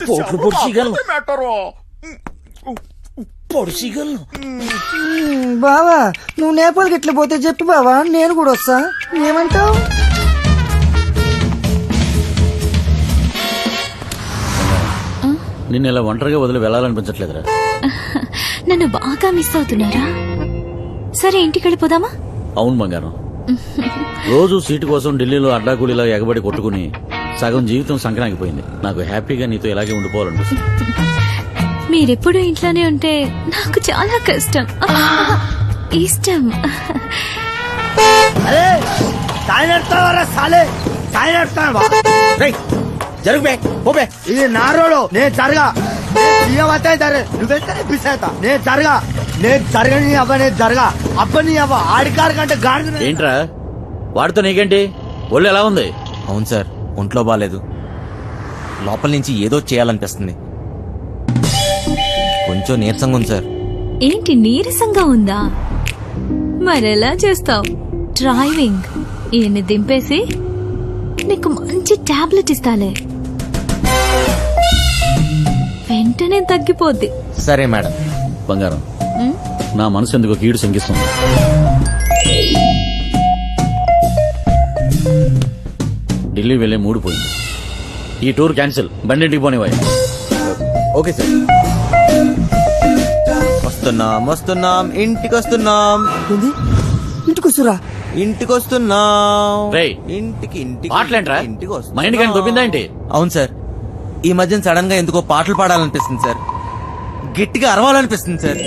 S3: కోట్లు పొడిసిగలను.
S4: బావా నువ్వు నేపాల్కి ఎట్లా పోతే చెప్పు బావా, నేను కూడా వస్తా. ఏమంటావు?
S12: నిన్ను ఇలా ఒంటరిగా వదిలి వెళ్ళాలనిపించట్లేదురా.
S10: నన్ను బాగా మిస్ అవుతున్నారా? సరే ఇంటికి వెళ్ళిపోదామా?
S12: అవును బంగారం. రోజు సీటు కోసం ఢిల్లీలో అడ్డాకూలీలా ఎగబడి కొట్టుకుని సగం జీవితం సంకనాగిపోయింది. నాకు హ్యాపీగా నీతో ఇలాగే ఉండిపోవాలనిపిస్తుంది.
S10: మీరెప్పుడు ఇంట్లోనే ఉంటే నాకు చాలా కష్టం. ఇష్టం.
S7: అరే తాయినెడతావరా సాలే, తాయినెడతావా?
S1: జరుగు పోపే.
S7: ఇది నా రోడు, నేను జరగా. నువ్వెంత పిసేతా నేను జరగా. నేను జరగని అవ్వ, నేను జరగా అబ్బని అవ్వ. ఆడికారు కంటే గాడి.
S12: ఏంట్రా వాడితో నీకేంటి? ఒళ్ళు ఎలా ఉంది?
S1: అవును సార్ ఒంట్లో బాగాలేదు. లోపల నుంచి ఏదో చేయాలనిపిస్తుంది. కొంచెం నీరసంగా ఉంది సార్.
S10: ఏంటి నీరసంగా ఉందా? మరెలా చేస్తావు? డ్రైవింగ్ ఈయన్ని దింపేసి నీకు మంచి టాబ్లెట్ ఇస్తాలే, వెంటనే తగ్గిపోద్ది.
S1: సరే మేడం.
S12: బంగారం నా మనసు ఎందుకో కీడు శంకిస్తుంది. ఢిల్లీ వెళ్లే మూడు పోయింది. ఈ టూర్ క్యాన్సిల్. బండింటికి పోనివాయి.
S1: Okay sir. వస్తున్నాం ఇంటికి వస్తున్నాం.
S4: ఇంటికి వస్తురా?
S1: ఇంటికి వస్తున్నాం.
S12: రేయ్,
S1: ఇంటికి
S12: పాటలేంట్రా?
S1: ఇంటికి
S12: మా ఇంటికి ఆయన దొబ్బిందా ఏంటి?
S1: అవును సార్ ఈ మధ్యన సడన్ గా ఎందుకో పాటలు పాడాలనిపిస్తుంది సార్. గట్టిగా అరవాలనిపిస్తుంది సార్.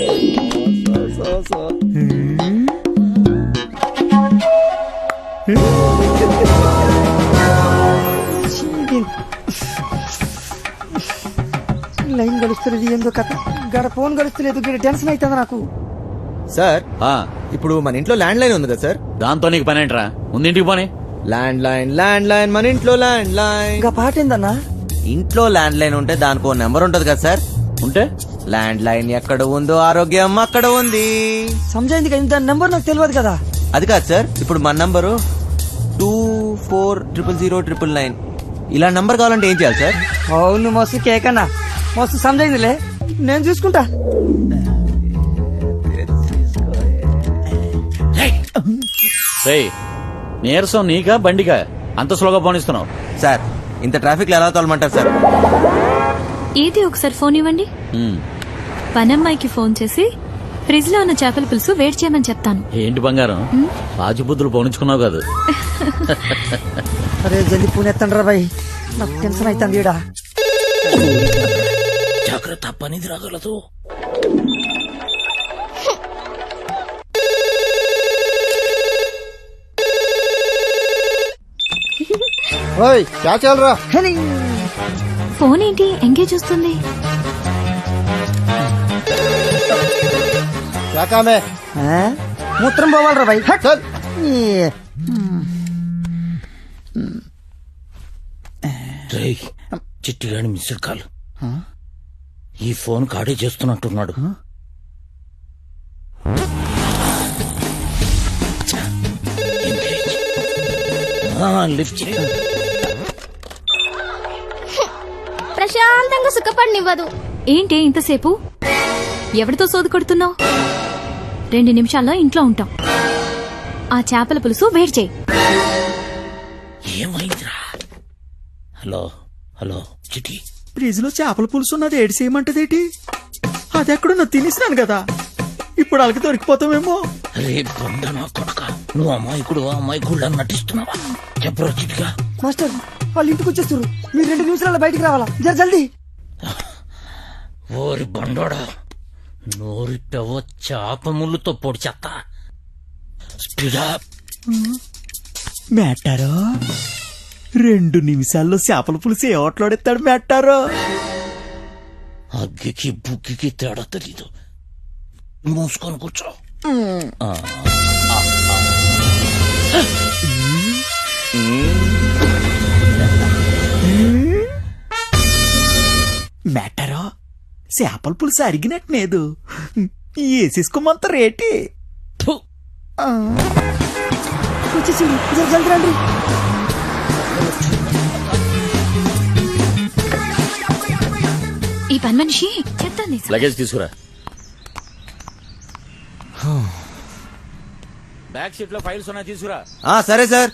S4: లైన్ గడుస్తలేదు ఏందో కథ. గడ ఫోన్ గడుస్తలేదు, గడ టెన్షన్ అవుతుంది నాకు.
S1: సార్
S12: ఆ,
S1: ఇప్పుడు మన ఇంట్లో ల్యాండ్ లైన్ ఉంది కదా సార్.
S12: దాంతో నీకు పని ఏంట్రా? ముందు ఇంటికి పోనీ.
S1: ల్యాండ్ లైన్ మన ఇంట్లో ల్యాండ్ లైన్.
S4: ఇంకా పాట ఏందన్నా?
S1: ఇంట్లో ల్యాండ్ లైన్ ఉంటే దానికి ఓ నెంబర్ ఉంటది కదా సార్.
S12: ఉంటే
S1: ల్యాండ్ లైన్ ఎక్కడ ఉందో ఆరోగ్యం అక్కడ ఉంది.
S4: సమజైంది కదా, దాని నెంబర్ నాకు తెలియదు కదా.
S1: అది కాదు సార్, ఇప్పుడు మన నంబరు 240009. ఇలా నంబర్ కావాలంటే ఏం చేయాలి సార్?
S4: అవును మస్తు కేకన్నా, మస్తు సమజైందిలే, నేను చూసుకుంటా.
S12: రేయ్, నీరసం నీకా బండికా? అంత స్లోగా పోనిస్తున్నావు
S1: సార్ ఇంత ట్రాఫిక్ లో ఎలా తోలమంటారు సార్?
S10: ఏది ఒకసారి ఫోన్ ఇవ్వండి.
S12: ఉమ్.
S10: పనమ్మాయికి ఫోన్ చేసి ఫ్రిడ్జ్ లో ఉన్న చేపల పులుసు వేడి చేయమని చెప్తాను.
S12: ఏంటి బంగారం రాజబుద్ధులు పోనించుకున్నావు కాదు?
S4: అరే జల్ది పూనెత్తండి రా బాయ్, నాకు టెన్షన్ అవుతుంది ఈడ.
S3: జాగ్రత్త, పనిది రాగలదు.
S7: క్యా చల్ రా?
S10: ఫోన్ ఏంటి ఎంగేజ్ వస్తుంది?
S7: క్యా కామ్ హై?
S4: మూత్రం పోవాలరా బాయ్.
S3: రేయ్, చిట్టిగాని మిస్డ్ కాల్. ఈ ఫోన్ కాడే చేస్తున్నట్టున్నాడు. లిఫ్ట్
S10: ప్రశాంతంగా సుఖపడినివ్వదు. ఏంటి ఇంతసేపు ఎవరితో సోది కొడుతున్నావు? 2 నిమిషాల్లో ఇంట్లో ఉంటాం. ఆ చేపల పులుసు వేడి చేయి.
S3: ఏమైందిరా? హలో హలో చిటి,
S6: ఫ్రిజ్ లో చేపల పులుసు ఉన్నది ఏడు చేయమంటదేటి? అది ఎక్కడున్నా తినేసినాను కదా, ఇప్పుడు అలాగే దొరికిపోతామేమో.
S3: అరే బండ నా కొడక, నువ్వు అమ్మాయికుడు నటిస్తున్నావా? చెప్పరా చిటిగా.
S4: మాస్టర్ వాళ్ళు ఇంటికి వచ్చేస్తారు, మీరు 2 నిమిషాలలో బయటికి రావాలా, జల్దీ.
S3: ఓరి బండోడా, నోరిట్టవో చేప ముళ్ళుతో పొడి చెత్త. స్పీడా
S6: మేటారో 2 నిమిషాల్లో చేపల పులుసు ఏ ఓట్లాడేస్తాడు మేటారో?
S3: అగ్గికి బుగ్గికి తేడా తెలీదు. మూసుకొని కూర్చో.
S6: మేటారో చేపల పులుసు అరిగినట్లేదు, వేసేసుకోమంత రేటి.
S4: వచ్చేసి జల్దీ రండి.
S10: ఈ పని మనిషి చెప్తాను.
S3: లగేజ్ తీసుకురా. బ్యాక్ సీట్ లో ఫైల్స్ ఉన్నాయి, తీసుకురా.
S1: సరే సార్.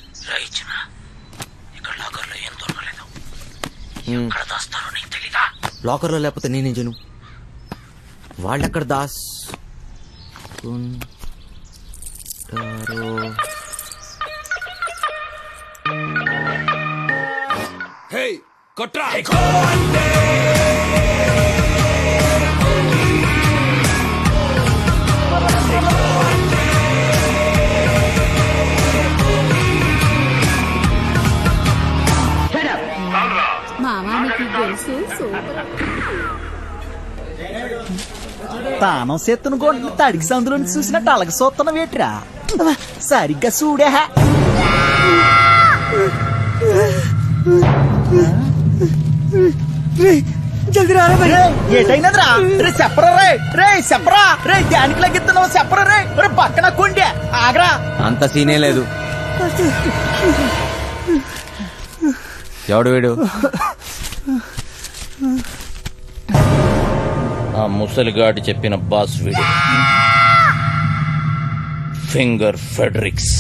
S3: ఇక్కడ లాకర్ లో ఏం దొరకలేదు. ఎక్కడ దాస్తారో నీకు తెలీదా?
S1: లాకర్ లో లేకపోతే నేనేం చేయను? వాళ్ళెక్కడ దాస్
S3: కొట్రా.
S9: మామానికి తెలుసు.
S6: తానం సెత్తును కొండ తడికి సందులో చూసినట్టు అలాగ సొత్తన వేట్రా. సరిగ్గా చూడే.
S4: జల్దీ రారా మరి.
S6: ఏటైనదిరా? రే చెప్పరా, రే చెప్పరా, రే దానికి లెగ్గిస్తున్నావు చెప్పరా, రే పక్కన కొండే ఆగరా.
S1: అంత సీనే లేదు. ఎవడు వీడు?
S3: ఆ ముసలిగాడి చెప్పిన బాస్ వీడు, ఫింగర్ ఫెడరిక్స్.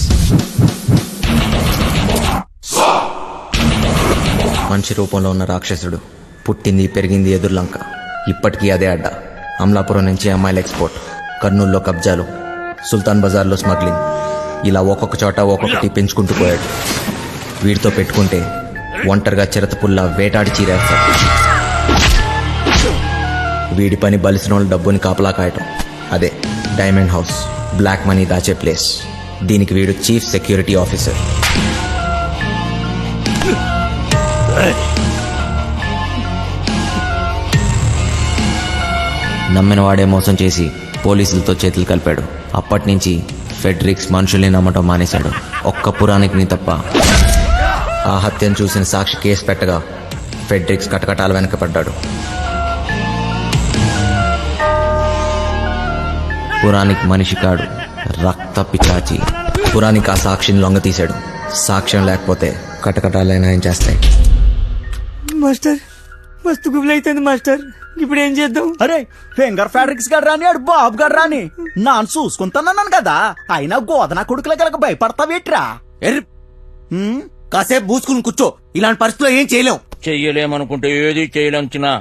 S1: మనిషి రూపంలో ఉన్న రాక్షసుడు, పుట్టింది పెరిగింది ఎదుర్లంక, ఇప్పటికీ అదే అడ్డ. అమలాపురం నుంచి అమ్మాయిల ఎక్స్పోర్ట్, కర్నూలులో కబ్జాలు, సుల్తాన్ బజార్లో స్మగ్లింగ్, ఇలా ఒక్కొక్క చోట ఒక్కొక్కటి పెంచుకుంటూ పోయాడు. వీడితో పెట్టుకుంటే ఒంటరిగా చిరతపుల్లా వేటాడి చీరేస్తాడు. వీడి పని బలిసిన డబ్బుని కాపలా కాయటం. అదే డైమండ్ హౌస్, బ్లాక్ మనీ దాచే ప్లేస్. దీనికి వీడు చీఫ్ సెక్యూరిటీ ఆఫీసర్. నమ్మిన వాడే మోసం చేసి పోలీసులతో చేతులు కలిపాడు. అప్పటి నుంచి ఫెడ్రిక్స్ మనుషుల్ని నమ్మటం మానేశాడు. ఒక్క పురాణికిని తప్ప. ఆ హత్యను చూసిన సాక్షి కేసు పెట్టగా ఫెడ్రిక్స్ కటకటాల వెనకపడ్డాడు. పురాణిక్ మనిషి కాడు, రక్త పిచాచి. పురాణిక్ ఆ సాక్షిని లొంగ తీశాడు. సాక్ష్యం లేకపోతే కటకటాలైనా ఏం చేస్తాయి?
S4: మాస్టర్ మస్తు గుబులు అవుతుంది మాస్టర్, ఇప్పుడు ఏం చేద్దాం?
S6: అరే ఫింగర్ ఫ్యాడ్రిక్స్ గడ్ రాని, ఆడు బాబు గడ్ రాని, నాను చూసుకుంటానన్నాను కదా. అయినా గోదనా కొడుకుల గలక భయపడతావేట్రా?
S1: కాసేపు పూసుకుని కూర్చో, ఇలాంటి పరిస్థితుల్లో ఏం చేయలేం.
S3: చెయ్యలేమనుకుంటే ఏది చేయలేంచినా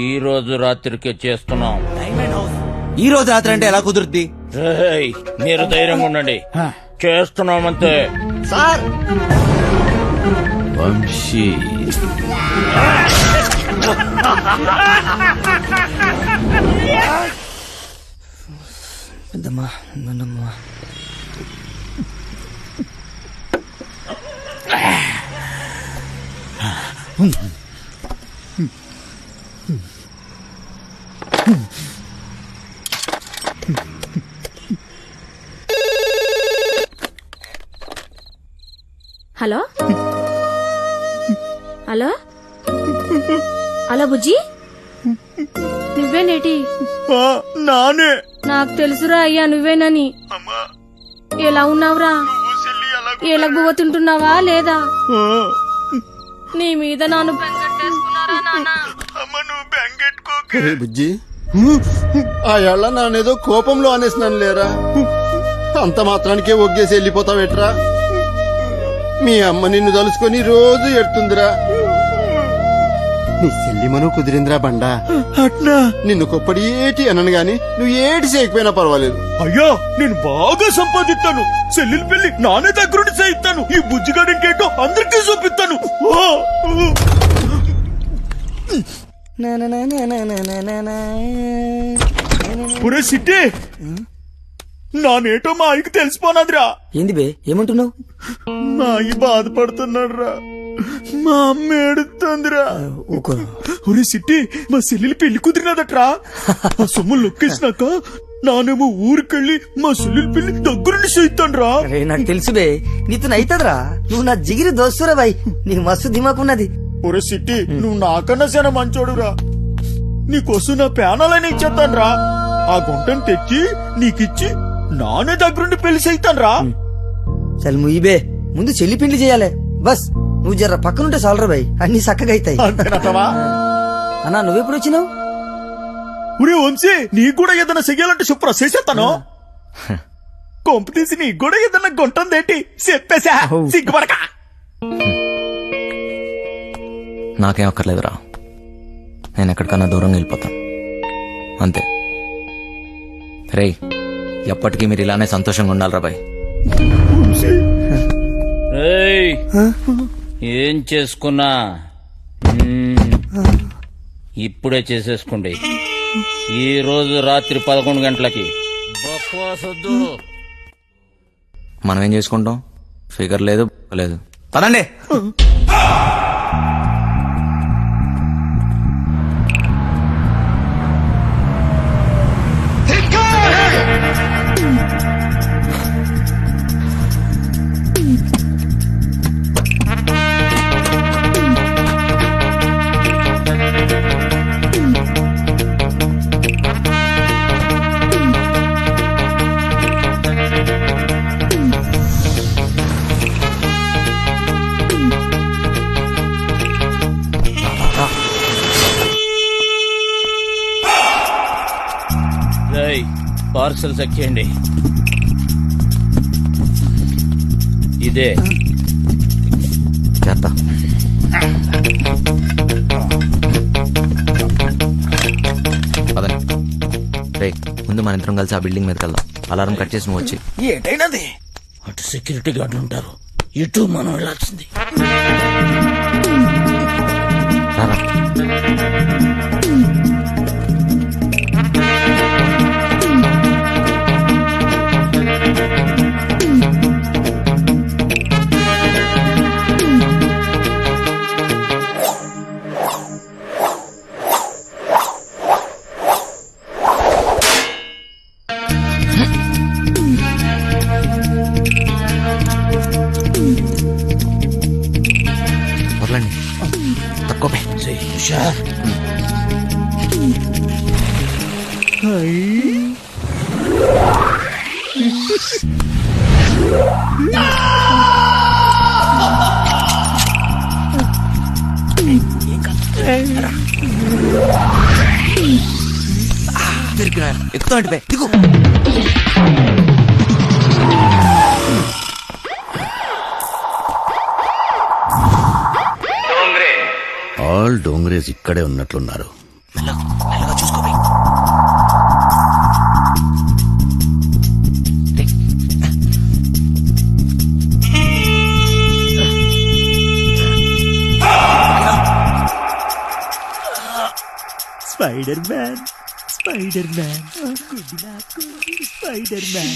S3: ఈ రోజు రాత్రికే చేస్తున్నాం.
S1: ఈ రోజు రాత్రి అంటే ఎలా కుదురుద్ది?
S3: రేయ్, మీరు ధైర్యంగా ఉండండి, చేస్తున్నామంతే.
S6: సార్
S3: వంశీ
S4: పెద్దమ్మా నాన్నమ్మా.
S9: హలో హలో హలో బుజ్జి, నువ్వేనేటి?
S6: నానే.
S9: నాకు తెలుసురా అయ్యా నువ్వేనని. ఎలా ఉన్నావురా? ఏలకు బువ్వ తింటున్నావా లేదా? నీ మీద నాను బెంగెట్టేసుకున్నారా నానా?
S11: బుజ్జి ఆ ఏళ్ళ నానేదో కోపంలో అనేసినాను లేరా, అంత మాత్రానికే ఒగ్గేసి వెళ్ళిపోతావేట్రా? మీ అమ్మ నిన్ను తలుసుకొని రోజు ఎడుతుందిరా. నీ చెల్లిమను కుదిరిందిరా బండా.
S6: అట్నా?
S11: నిన్ను కొప్పడి ఏటి అనను గాని నువ్వు ఏటి చేయకపోయినా పర్వాలేదు.
S6: అయ్యో నేను బాగా సంపాదిస్తాను, చెల్లెలు పెళ్లి నానే దగ్గరుండి చేయిస్తాను, ఈ బుజ్జిగాడింకేంటో అందరికీ చూపిస్తాను. పురే సిట్టి నానేటో మా ఆయనకి తెలిసిపోనాదిరా.
S4: ఏంది బే ఏమంటున్నావు?
S6: మా అయ్య బాధపడుతున్నాడు రా, మా అమ్మ ఏడుతుందిరా. ఒరే సిట్టి మా చెల్లెలి పెళ్లి కుదిరినదట్రా. ఆ సొమ్ము లొక్కేసినాక నానేమో ఊరికెళ్ళి మా చెల్లెలి పెళ్లి దగ్గరుండి చేయిస్తాను రా.
S4: అరే నాకు తెలుసు బే, నీతో అయితదిరా. నువ్వు నా జిగిరి దోస్తురా బాయ్, నీకు మస్తు దిమాకున్నది.
S6: ఒరే సిట్టి నువ్వు నాకన్నా చాలా మంచోడురా, నీకోసం నా ప్యానాలని ఇచ్చేస్తాను రా. ఆ గుంటను తెచ్చి నీకిచ్చి నానే దగ్గరుండి పెళ్లి చేయిస్తాను రా.
S4: చల్ ముయ్యిబే, ముందు చెల్లి పిండి చేయాలి. బస్ నువ్వు జర్ర పక్కనుంటే చాలరా బాయ్, అన్ని చక్కగా అవుతాయి. అన్నా నువ్వెప్పుడు వచ్చినావు?
S6: ఒరే వంశీ నీకు కూడా ఏదైనా చెయ్యాలంటే చెప్పురా, చేసేస్తాను. కాంపిటీషన్ నీకు కూడా ఏదైనా గుంటుందేంటి చెప్పేసా, సిగ్గుపడక.
S1: నాకేం అక్కర్లేదురా, నేను ఎక్కడికన్నా దూరంగా వెళ్ళిపోతాను అంతే. రే ఎప్పటికీ మీరు ఇలానే సంతోషంగా ఉండాలిరా బాయ్.
S3: ఏయ్, ఏం చేసుకున్నా ఇప్పుడే చేసేసుకోండి. ఈ రోజు రాత్రి 11 గంటలకి బక్వాసొద్దు.
S1: మనం ఏం చేసుకుంటాం? ఫిగర్ లేదు లేదు. పదండి.
S3: పార్సల్ చెక్ చేయండి. ఇదే
S1: చేస్తా. పదండి. రే ముందు మన ఇద్దరం కలిసి ఆ బిల్డింగ్ మీదకి వెళ్దాం. అలారం కట్ చేసి నువ్వు వచ్చి.
S6: ఏటైనది
S3: అటు సెక్యూరిటీ గార్డులు ఉంటారు, ఇటు మనం వెళ్ళాల్సింది.
S1: రారా. వదలండి, తక్కువ
S3: హుషార్.
S1: ఎక్కుతా అంటే దిగు.
S11: ఆల్ డోంగ్రేజ్ ఇక్కడే ఉన్నట్లున్నారు.
S1: చూసుకోపోయి
S6: స్పైడర్ మ్యాన్, స్పైడర్ మ్యాన్, గుడ్డి నాకు స్పైడర్ మ్యాన్.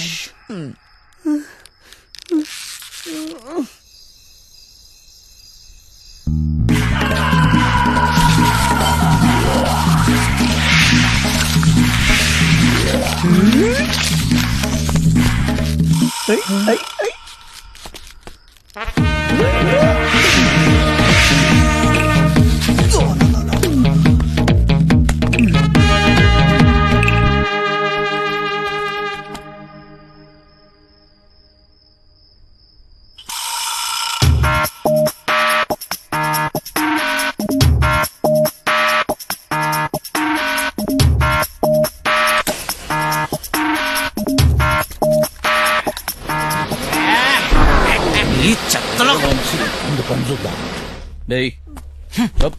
S3: చూద్దాం డేయ్ అప్.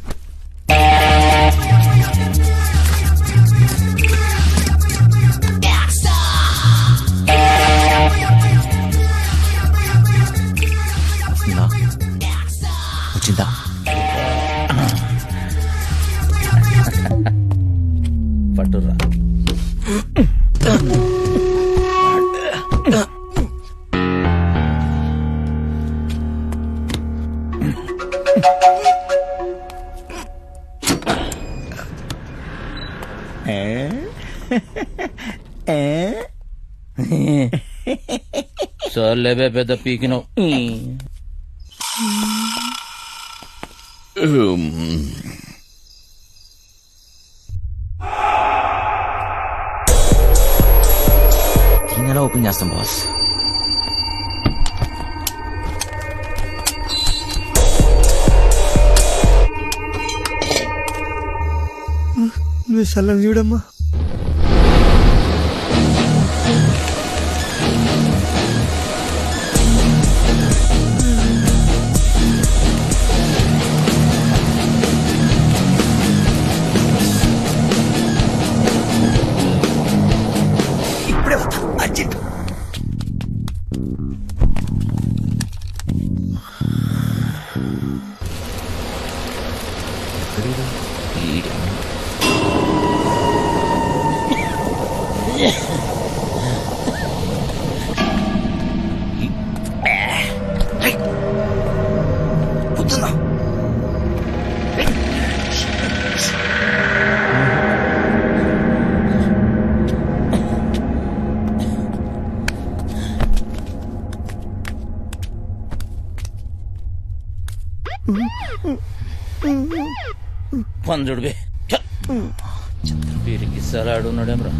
S1: వస్తుందా? వచ్చిందా?
S3: పట్టురా చాలేవే పెద్ద పీకినావు.
S1: ఎలా ఓపెన్ చేస్తాం బాస్?
S7: నువ్వు సల్లం చూడమ్మా. ఇప్పుడే వస్తా అర్జెంట్. కూర్చుందా?
S3: పంజుడు బే వీరికి సలాడున్నాడేమ్రా.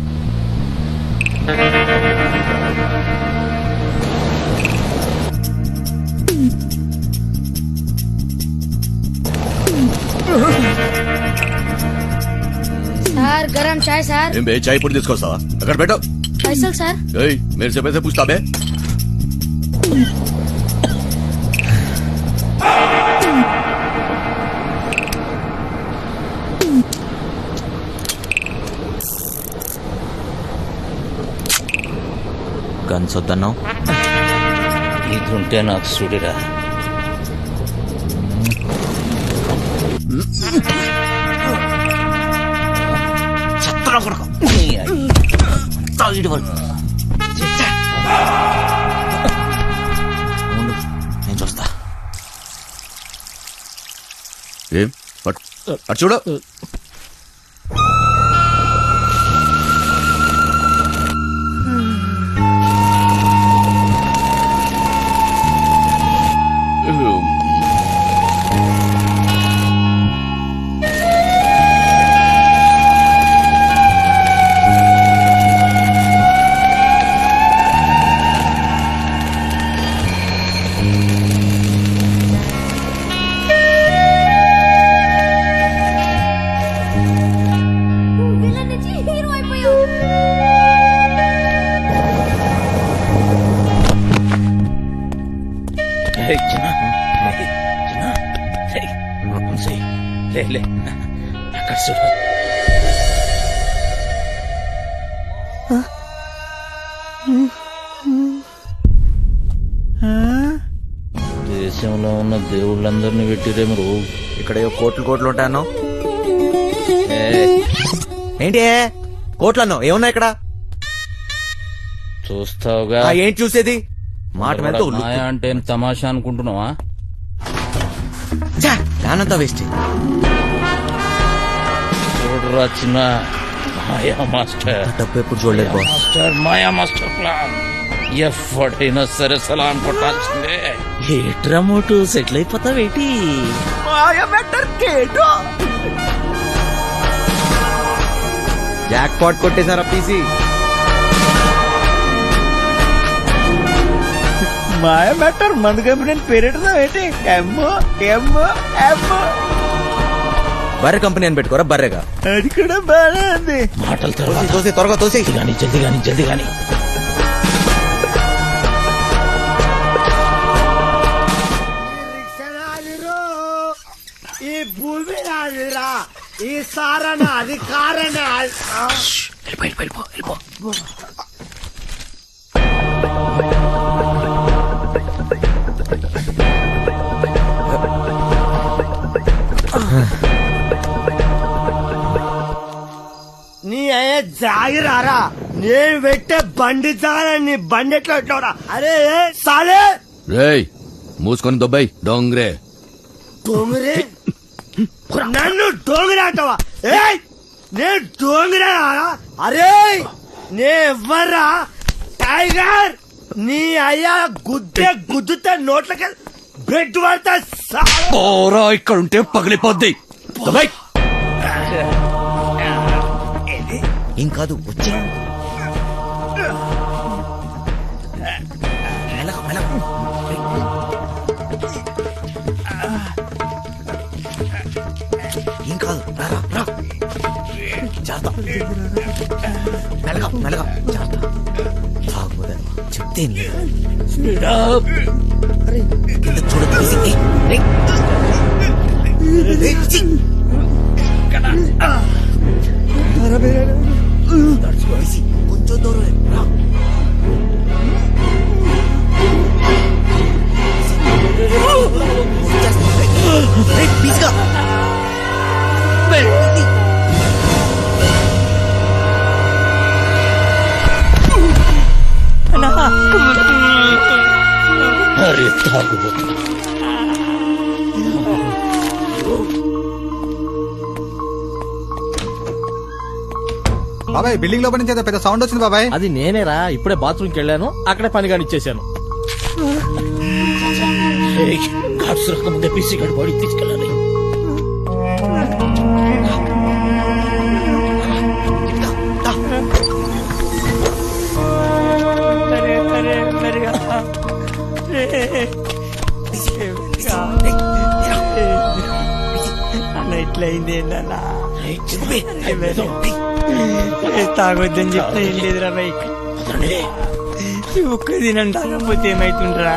S10: సార్ గరం చాయ్ సార్.
S11: ఏం బే చాయ్ పొడి తీసుకొస్తావా? అక్కడ పెట్టు.
S10: పైసలు సార్.
S11: ఏయ్ మేరే సే పైసే పూछता बे.
S1: గన్స్ వద్దన్నావు.
S3: ఇది ఉంటే నాకు సుడిరా.
S1: చెత్తలో కొడుకు. తాగిడి వరకు. ఉండు, నేను చూస్తా.
S11: ఏం అటు చూడు.
S10: హీరో అయిపోయావు.
S3: లే అక్కడ చూడు. దేశంలో ఉన్న దేవుళ్ళందరినీ పెట్టిరేమో.
S1: ఇక్కడ కోట్లు ఉంటాయన్నో. ఏంటి కోట్లు అన్నావు? ఏమున్నాయి ఇక్కడ?
S3: చూస్తావుగా.
S1: ఏంటి చూసేది? మాట మీద
S3: మాయా అంటే ఏం తమాషా అనుకుంటున్నావా?
S1: దానంతా వేస్ట్.
S3: చూడరా చిన్న మాయా మాస్టర్.
S1: డబ్బు ఎప్పుడు చూడలేదు బాస్.
S3: మాస్టర్ మాయా మాస్టర్ ప్లాన్ ఎవ్వడైనా సరే సలాం కొట్టాల్సిందే.
S12: ఏట్రా మోటు సెటిల్ అయిపోతావేటి?
S1: జాక్ పాట్ కొట్టేశారా పీసీ?
S6: మాయ మ్యాటర్ మందు కంపెనీ పేరెడతావేటి? ఎమ్మో ఎమ్మో ఎమ్మో.
S1: బర్రె కంపెనీ అని పెట్టుకోరా బర్రెగా.
S6: అది కూడా బాగా ఉంది.
S3: మాటలు
S1: తోసి త్వరగా తోసి.
S3: జల్ది గాని
S7: ఈ సారణ అది కారణ నీ అయ్యే జాగిరారా నేను పెట్టే బండి జాగా నీ బండి ఎట్లా ఎట్లా అరే సాలే
S13: రేయ్ మూసుకొని దొబ్బాయి డోంగ్రే
S7: డోంగరే నన్ను డోంగరే అంటావా ఏయ్ నేను డోంగరే అరే నే ఎవ్వరా టైగర్ నీ అయ్యా గుద్దుతే నోట్లకి బ్రెడ్ పడతా
S13: ఓరా ఇక్కడ ఉంటే పగిలిపోద్ది దొబ్బాయి
S1: ఏం కాదు వచ్చే ఏం కాదు రా చేస్తా మెల్లగా చేస్తా చెప్తే చూడదు కొంచెం దూరం రా ప్లీజ్గా
S3: అరే తాగుబోతు
S14: బాబాయ్ బిల్డింగ్ లోపల నుంచి పెద్ద సౌండ్ వచ్చింది బాబాయ్.
S12: అది నేనేరా ఇప్పుడే బాత్రూమ్కి వెళ్ళాను అక్కడే పని కానిచ్చేసాను.
S3: కార్డ్స్ రాకముందే పీసీ గడి బాడీ తీసుకెళ్ళాలి.
S6: ఇట్లయింది తాగొద్దని చెప్తే ఏం లేదురా బైక్ ఒక్క దినం తాగకపోతే ఏమైతుండ్రా.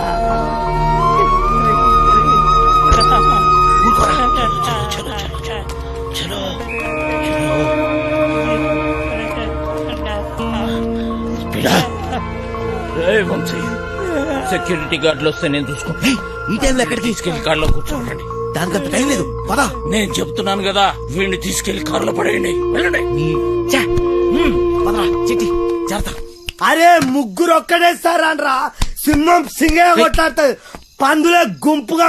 S3: సెక్యూరిటీ గార్డులు వస్తే నేను చూసుకుంటా.
S1: ఈ టైంలో ఎక్కడికి
S3: తీసుకెళ్లి కార్లో కూర్చోండి.
S1: దానికంత టైం లేదు పదా.
S3: నేను చెప్తున్నాను కదా వీడిని తీసుకెళ్లి కారులో పడేయండి. వెళ్ళండి.
S1: చిట్టి చేరతా.
S7: అరే ముగ్గురు ఒక్కడేస్తారా సింహం సింగే కొట్లాడుతుంది పందులే గుంపుగా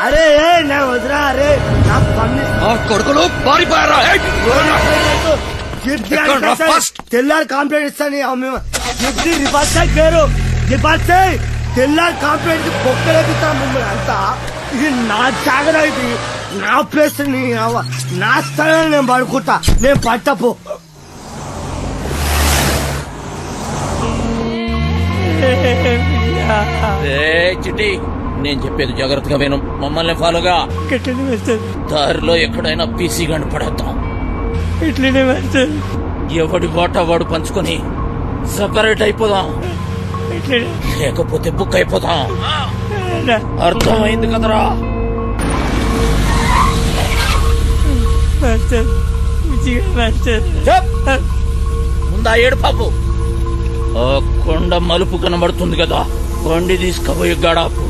S7: అరే నా వదిరా అరే నా
S13: కొడుకులు పారిపోయారా?
S7: తెల్లారి కంప్లైంట్ ఇస్తాను రివర్స్ పేరు రివర్స్ తెల్లారి కంప్లైంట్ బొక్కలేపిస్తా మిమ్మల్ని అంతా. ఇది నా జాగ్రత్త, ఇది నా ప్లేస్, నా స్థలం, నేను పడుకుంటా, నేను పట్టపో.
S3: చిట్టి నేను చెప్పేది జాగ్రత్తగా విను. మమ్మల్ని ఫాలోగా. దారిలో ఎక్కడైనా పీసీ గంట పడేద్దాం. ఎవడి వాటా వాడు పంచుకొని సపరేట్ అయిపోదాం, లేకపోతే బుక్ అయిపోతాం. అర్థమైంది కదరా? ముందా ఏడు పాపు. ఆ కొండ మలుపు కనబడుతుంది కదా, బండి తీసుకుపోయి గడాపు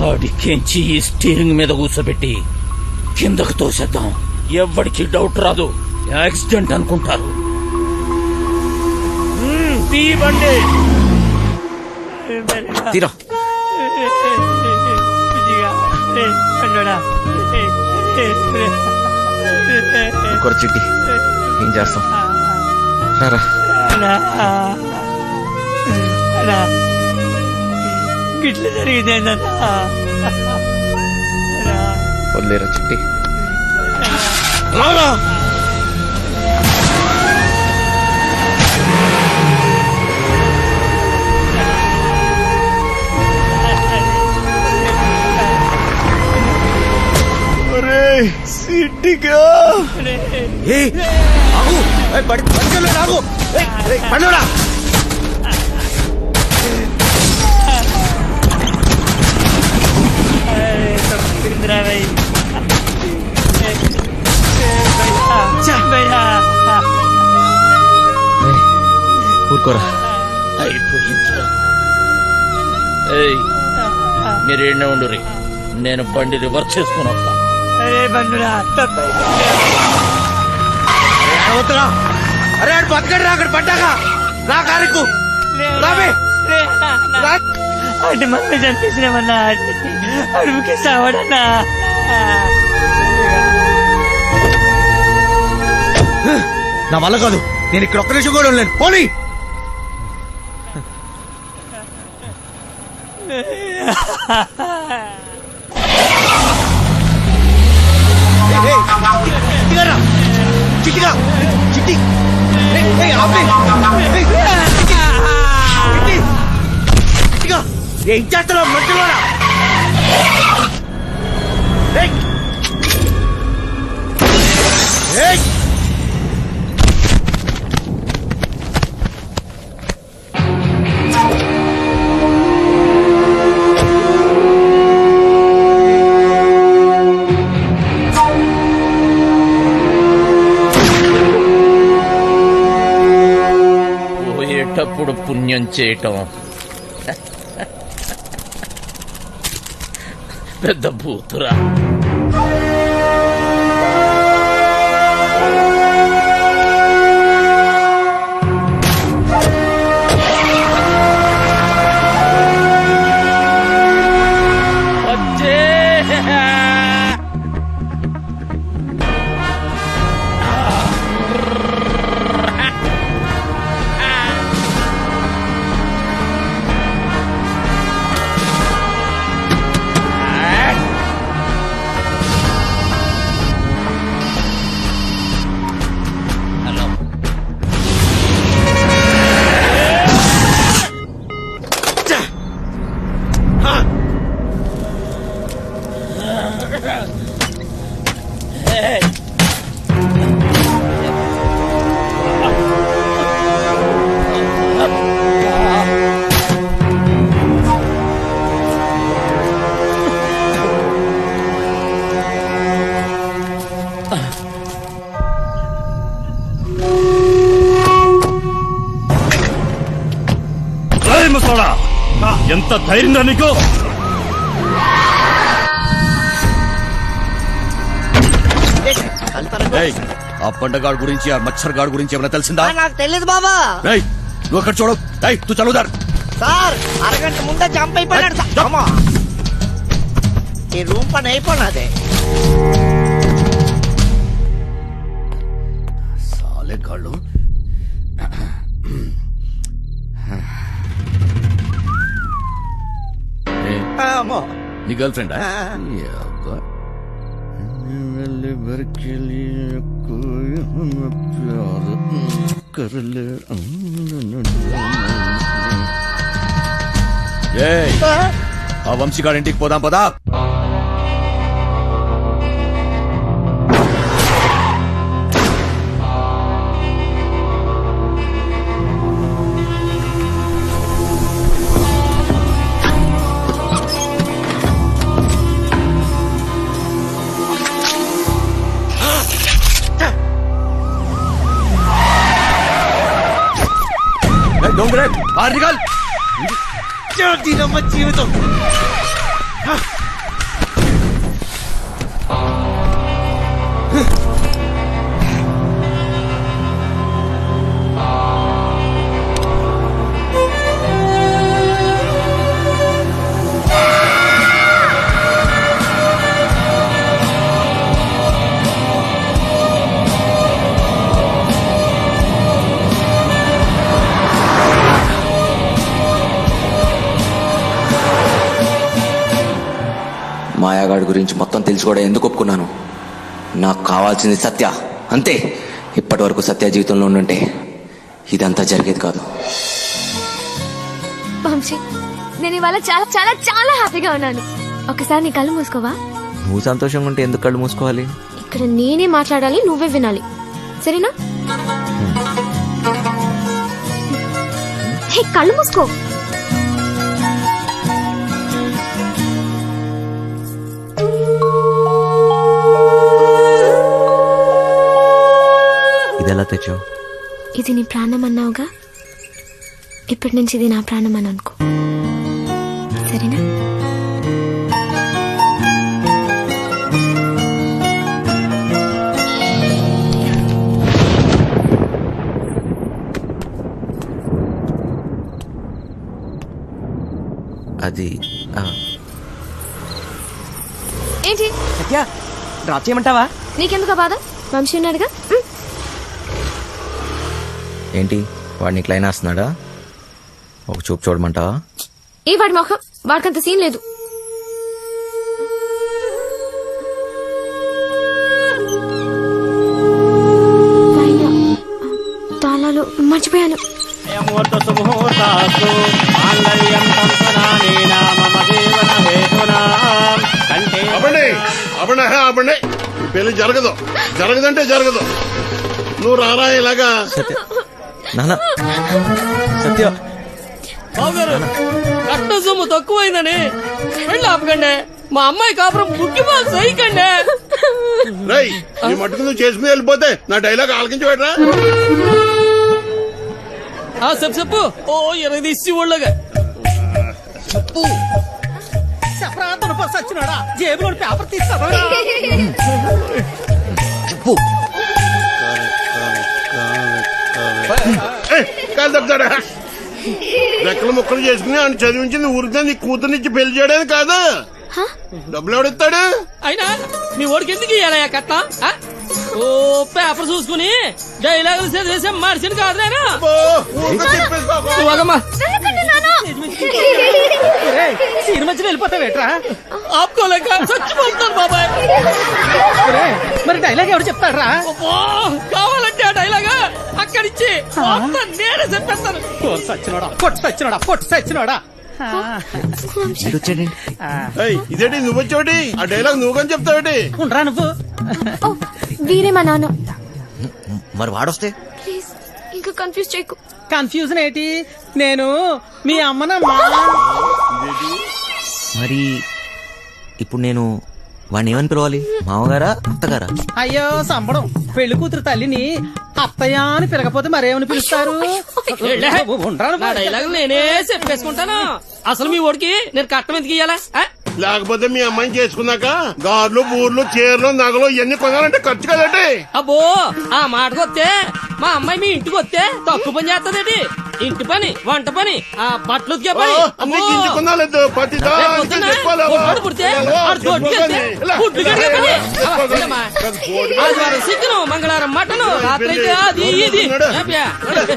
S3: ఆడికెంచి ఈ స్టీరింగ్ మీద కూర్చోబెట్టి కిందకు తోసేద్దాం. ఎవ్వడికి డౌట్ రాదు, యాక్సిడెంట్ అనుకుంటారు. బండి
S1: తీరా. ఇంకొక చిట్టి ఏం చేస్తాం?
S6: గిట్ల జరిగిందేందన్నా
S1: వదిలేరా చిట్టి.
S7: సిట్టిగా
S1: పండురా పట్టుకోరా.
S3: అయిపోయిందిరా. ఏయ్, మీరు ఏడే ఉండు రే, నేను బండి రివర్స్ చేసుకుని వస్తా.
S7: అరే ఆడు బతకడు, అక్కడ పడ్డాగా నా కారుకు రావే.
S12: అంటే మమ్మీ చంపేసినామన్నా, అడుగుకి సావడన్నా.
S7: నా వల్ల కాదు, నేను ఇక్కడ ఒక్క నిమిషం కూడా ఉండలేను. పోనీ చిట్టిగా చిట్టి ఏం చేస్తున్నావు మధ్యలో?
S3: పోయేటప్పుడు పుణ్యం చేయటం పెద్ద భూతురా.
S5: ఎంత ధైర్యంగా నీకు?
S13: ఆ పండగాడు గురించి, ఆ మచ్చర్ గాడు గురించి ఏమైనా తెలిసిందా?
S7: నాకు తెలియదు బాబా.
S13: నువ్వు అక్కడ చూడు. నువ్వు చదువుదారు
S7: సార్, అరగంట ముందే జంప్ అయిపోయినాడు సార్. ఈ రూమ్ పని అయిపోయినదే.
S13: సాలే గాళ్ళు. నీ గర్ల్ ఫ్రెండా? ఆ వంశీగాడి ఇంటికి పోదాం పదా. డోంగ్రే బాహర్ నికల్.
S7: దీనమ్మ జీవితం.
S1: మాయాగాడి గురించి మొత్తం తెలిసి కూడా ఎందుకు ఒప్పుకున్నాను? నాకు కావాల్సింది సత్య, అంతే. ఇప్పటి వరకు సత్య జీవితంలో ఉండుంటే ఇదంతా జరిగేది కాదు.
S10: వంశీ, నేను ఇవాళ చాలా చాలా చాలా హ్యాపీగా ఉన్నాను. ఒకసారి నీ కళ్ళు మూసుకోవా?
S1: నువ్వు సంతోషంగా ఉంటే ఎందుకు కళ్ళు మూసుకోవాలి?
S10: ఇక్కడ నేనే మాట్లాడాలి, నువ్వే వినాలి, సరేనా? హే, కళ్ళు మూసుకో.
S1: ఇదెలా తెచ్చావు?
S10: ఇది నీ ప్రాణం అన్నావుగా, ఇప్పటి నుంచి ఇది నా ప్రాణం అని అనుకో, సరేనా?
S1: అది
S10: ఏంటి
S4: సత్య డ్రాప్ చేయమంటావా?
S10: నీకెందుకు బాధ? వంశీ ఉన్నాడుగా.
S1: ఏంటి వాడిని క్లైన్ వేస్తున్నాడా? ఒక చూపు చూడమంటావా?
S10: ఏ వాడి మొహం, వాడికంత సీన్ లేదు. తాళాలు మర్చిపోయాను.
S11: అబండి పెళ్లి జరగదు, జరగదంటే జరగదు. నువ్వు రారా ఇలాగా.
S1: నానా సత్య
S8: కట్ట సొమ్ము తక్కువైందని వెళ్ళి ఆపకండి. మా అమ్మాయి కాపురం బుక్కిబాల్ సైకండి.
S11: రై నీ మట్టుకు నువ్వు చేసుకుని వెళ్ళిపోతే నా డైలాగ్ ఆలకించి పెట్టరా.
S8: చెప్పు. ఓ 20 తీసి ఒళ్ళగా
S12: చెప్పు. చెప్పరా తనపా సచ్చినాడా? జేబులో పేపర్ తీస్తాడా?
S1: చెప్పు.
S11: కాదు తప్పుతాడా? రెక్కలు ముక్కలు చేసుకుని ఆయన చదివించింది ఊరికే నీ కూతురునిచ్చి పెళ్లి చేయడానికి కాదు. డబ్బులు ఎవడిస్తాడు?
S8: అయినా నీ ఓడికి ఎందుకు ఇయ్యాలయ్యా కట్నం? ఓ పేపర్ చూసుకుని డైలాగులు చదివేసే మనిషిని కాదు నేను.
S12: సినిమా వెళ్ళిపోతావేట్రా?
S8: ఆపుకోలేక చచ్చిపోతాను బాబాయ్.
S12: మరి డైలాగ్ ఎవరు చెప్తాడ్రా?
S8: కావాలంటే ఆ డైలాగ్ అక్కడిచ్చి నేనే చెప్పేస్తాను.
S12: పొట్టు సచ్చినోడా.
S11: ఇదేంటి నువ్వు వచ్చావుటి? ఆ డైలాగ్ నువ్వు కానీ చెప్తావుటి?
S12: ఉండరా నువ్వు?
S10: వీరే మా నాన్న.
S1: మరి వాడొస్తే?
S10: ప్లీజ్ ఇంకా కన్ఫ్యూజ్ చేయకు.
S12: కన్ఫ్యూజన్ ఏంటి? నేను మీ అమ్మనమ్మా.
S1: మరి ఇప్పుడు నేను వాడిని ఏమని పిలవాలి? మామగారా అత్తగారా?
S12: అయ్యో సంబడం. పెళ్లి కూతురు తల్లిని అత్తయ్య అని పిలకపోతే మరేమని పిలుస్తారు?
S8: నా డైలాగ్ నేనే చెప్పేసుకుంటాను. అసలు మీ ఓడికి నేను కట్టం ఎందుకు ఇయ్యాలా?
S11: లేకపోతే మీ అమ్మాయిని చేసుకున్నాక గార్లు బూర్లు చీరలు నగలు ఇవన్నీ కొనాలంటే ఖర్చు కదండి.
S8: అబ్బో ఆ మాటకొస్తే మా అమ్మాయి మీ ఇంటికి వస్తే తక్కువ పని చేస్తదేటి? ఇంటి పని, వంట పని, ఆ బట్టలు ఉతికే పని. ఆదివారం చికెను, మంగళవారం మటను, రాత్రి అయితే అది ఇది.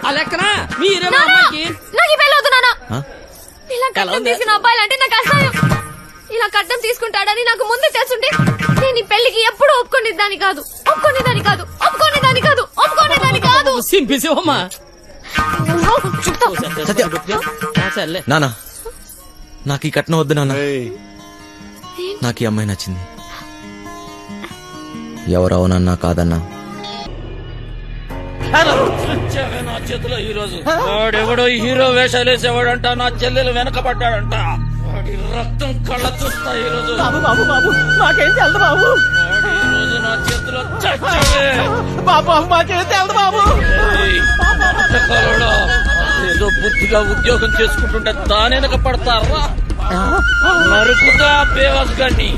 S8: ఆ లెక్కన మీరే మా అమ్మాయికి.
S10: నాకు ఈ పెళ్ళి వద్దు నాన్న. ఇలా కట్నం తీసుకున్న అబ్బాయిలంటే నాకు అసహ్యం. ఇలా కట్నం తీసుకుంటాడని నాకు ముందు తెలుసుంటే నేను ఈ పెళ్లికి ఎప్పుడు ఒప్పుకునేదాన్ని కాదు.
S8: సింపిసివమ్మా.
S1: నానా నాకు ఈ కట్నం వద్దు నాన్న. నాకు ఈ అమ్మాయి నచ్చింది. ఎవరవునన్నా కాదన్నా
S3: నా చేతిలో ఈ రోజు వాడెవడో హీరో వేషాలు వేసేవాడంట. నా చెల్లెలు వెనకబడ్డాడంట. వాడి రక్తం కళ్ళ చూస్తా ఈ రోజు.
S12: బాబు బాబు బాబు మాకేం తెలదు బాబు.
S3: ఈ రోజు నా చేతిలో చచ్చావే
S12: బాబు. మాకేం తెలదు బాబు.
S3: ఏదో బుద్ధిగా ఉద్యోగం చేసుకుంటుంటే దాని వెనక పడతారా? నరుకుతా బేవాస్ గాన్ని.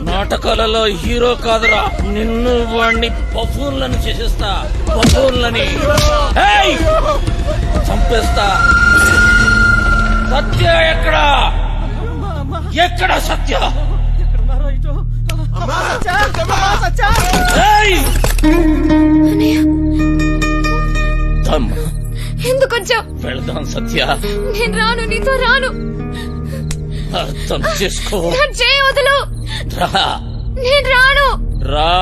S3: నాటకాలలో హీరో కాదురా, నిన్ను వాణ్ణి బఫూన్లను చేసేస్తా. బఫూన్లని చంపేస్తా. సత్య ఎక్కడా? ఎక్కడ సత్య?
S10: ఎందుకు వచ్చావు?
S3: వెళ్దాం సత్య.
S10: నేను రాను, నీతో రాను.
S3: అర్థం చేసుకో.
S10: చేయి వదులు. నేను రాను.
S3: రా.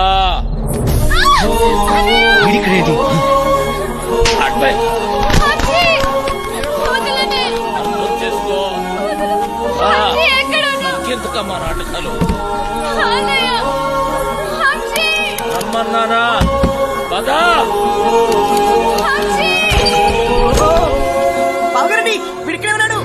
S3: అర్థం చేసుకో. ఇంకెందుకమ్మా నాటకాలు? రమ్మన్నానా? పదా.
S4: బావగారండి పిడికినే ఉన్నాడు.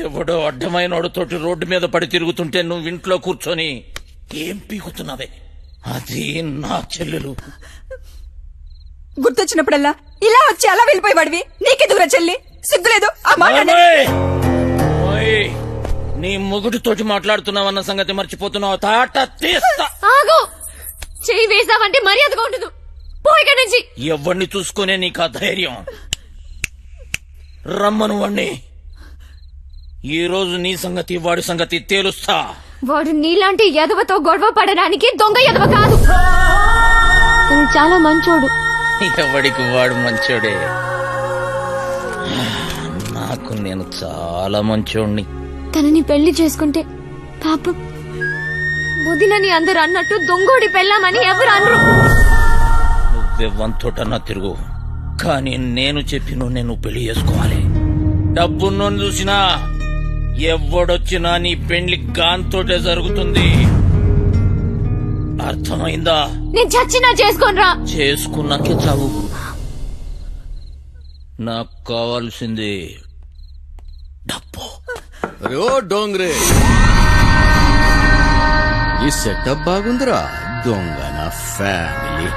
S3: ఎవడో అడ్డమైనోడుతోటి రోడ్డు మీద పడి తిరుగుతుంటే నువ్వు ఇంట్లో కూర్చొని ఏం పీకుతున్నావే? అది నా చెల్లెలు.
S10: గుర్తొచ్చినప్పుడల్లా ఇలా వచ్చి అలా వెళ్ళిపోయేవాడివి. నీకెదుగురా చెల్లి? సిగ్గులేదు ఆ మాట?
S3: ఓయ్, నీ మొగుడితోటి మాట్లాడుతున్నావన్న సంగతి మర్చిపోతున్నావు. తాట తీస్తా.
S10: ఆగు! చెయ్యి వేసావంటే మర్యాదగా ఉండదు. పోయిగా నుంచి
S3: ఎవరిని చూసుకునే నీకు ఆ ధైర్యం? రమ్మను వాణ్ణి. ఈ రోజు నీ సంగతి వాడి సంగతి తేలుస్తా.
S10: వాడు నీలాంటి ఎదవతో గొడవ పడడానికి దొంగ ఎదవ కాదు. చాలా మంచోడు.
S3: ఎవడికి వాడు మంచోడే. నాకు నేను చాలా మంచోడిని.
S10: తనని పెళ్లి చేసుకుంటే పాపం వదినని అందరు అన్నట్టు దొంగోడి పెళ్ళామని ఎవరు అనరు.
S3: నువ్వెవ్వంతోటన్నా తిరుగు, కానీ నేను చెప్పిన నేను పెళ్లి చేసుకోవాలి. డబ్బున్నోని చూసినా ఎవడొచ్చినా నీ పెళ్లి గాంతోటే జరుగుతుంది. అర్థమైందా?
S10: నేను చచ్చినా చేసుకోనరా.
S3: చేసుకున్నాకే చావు. నాకు కావాల్సింది డబ్బు.
S13: ఓ డోంగ్రే, ఈ సెటప్ బాగుందిరా. దొంగ నా ఫ్యామిలీ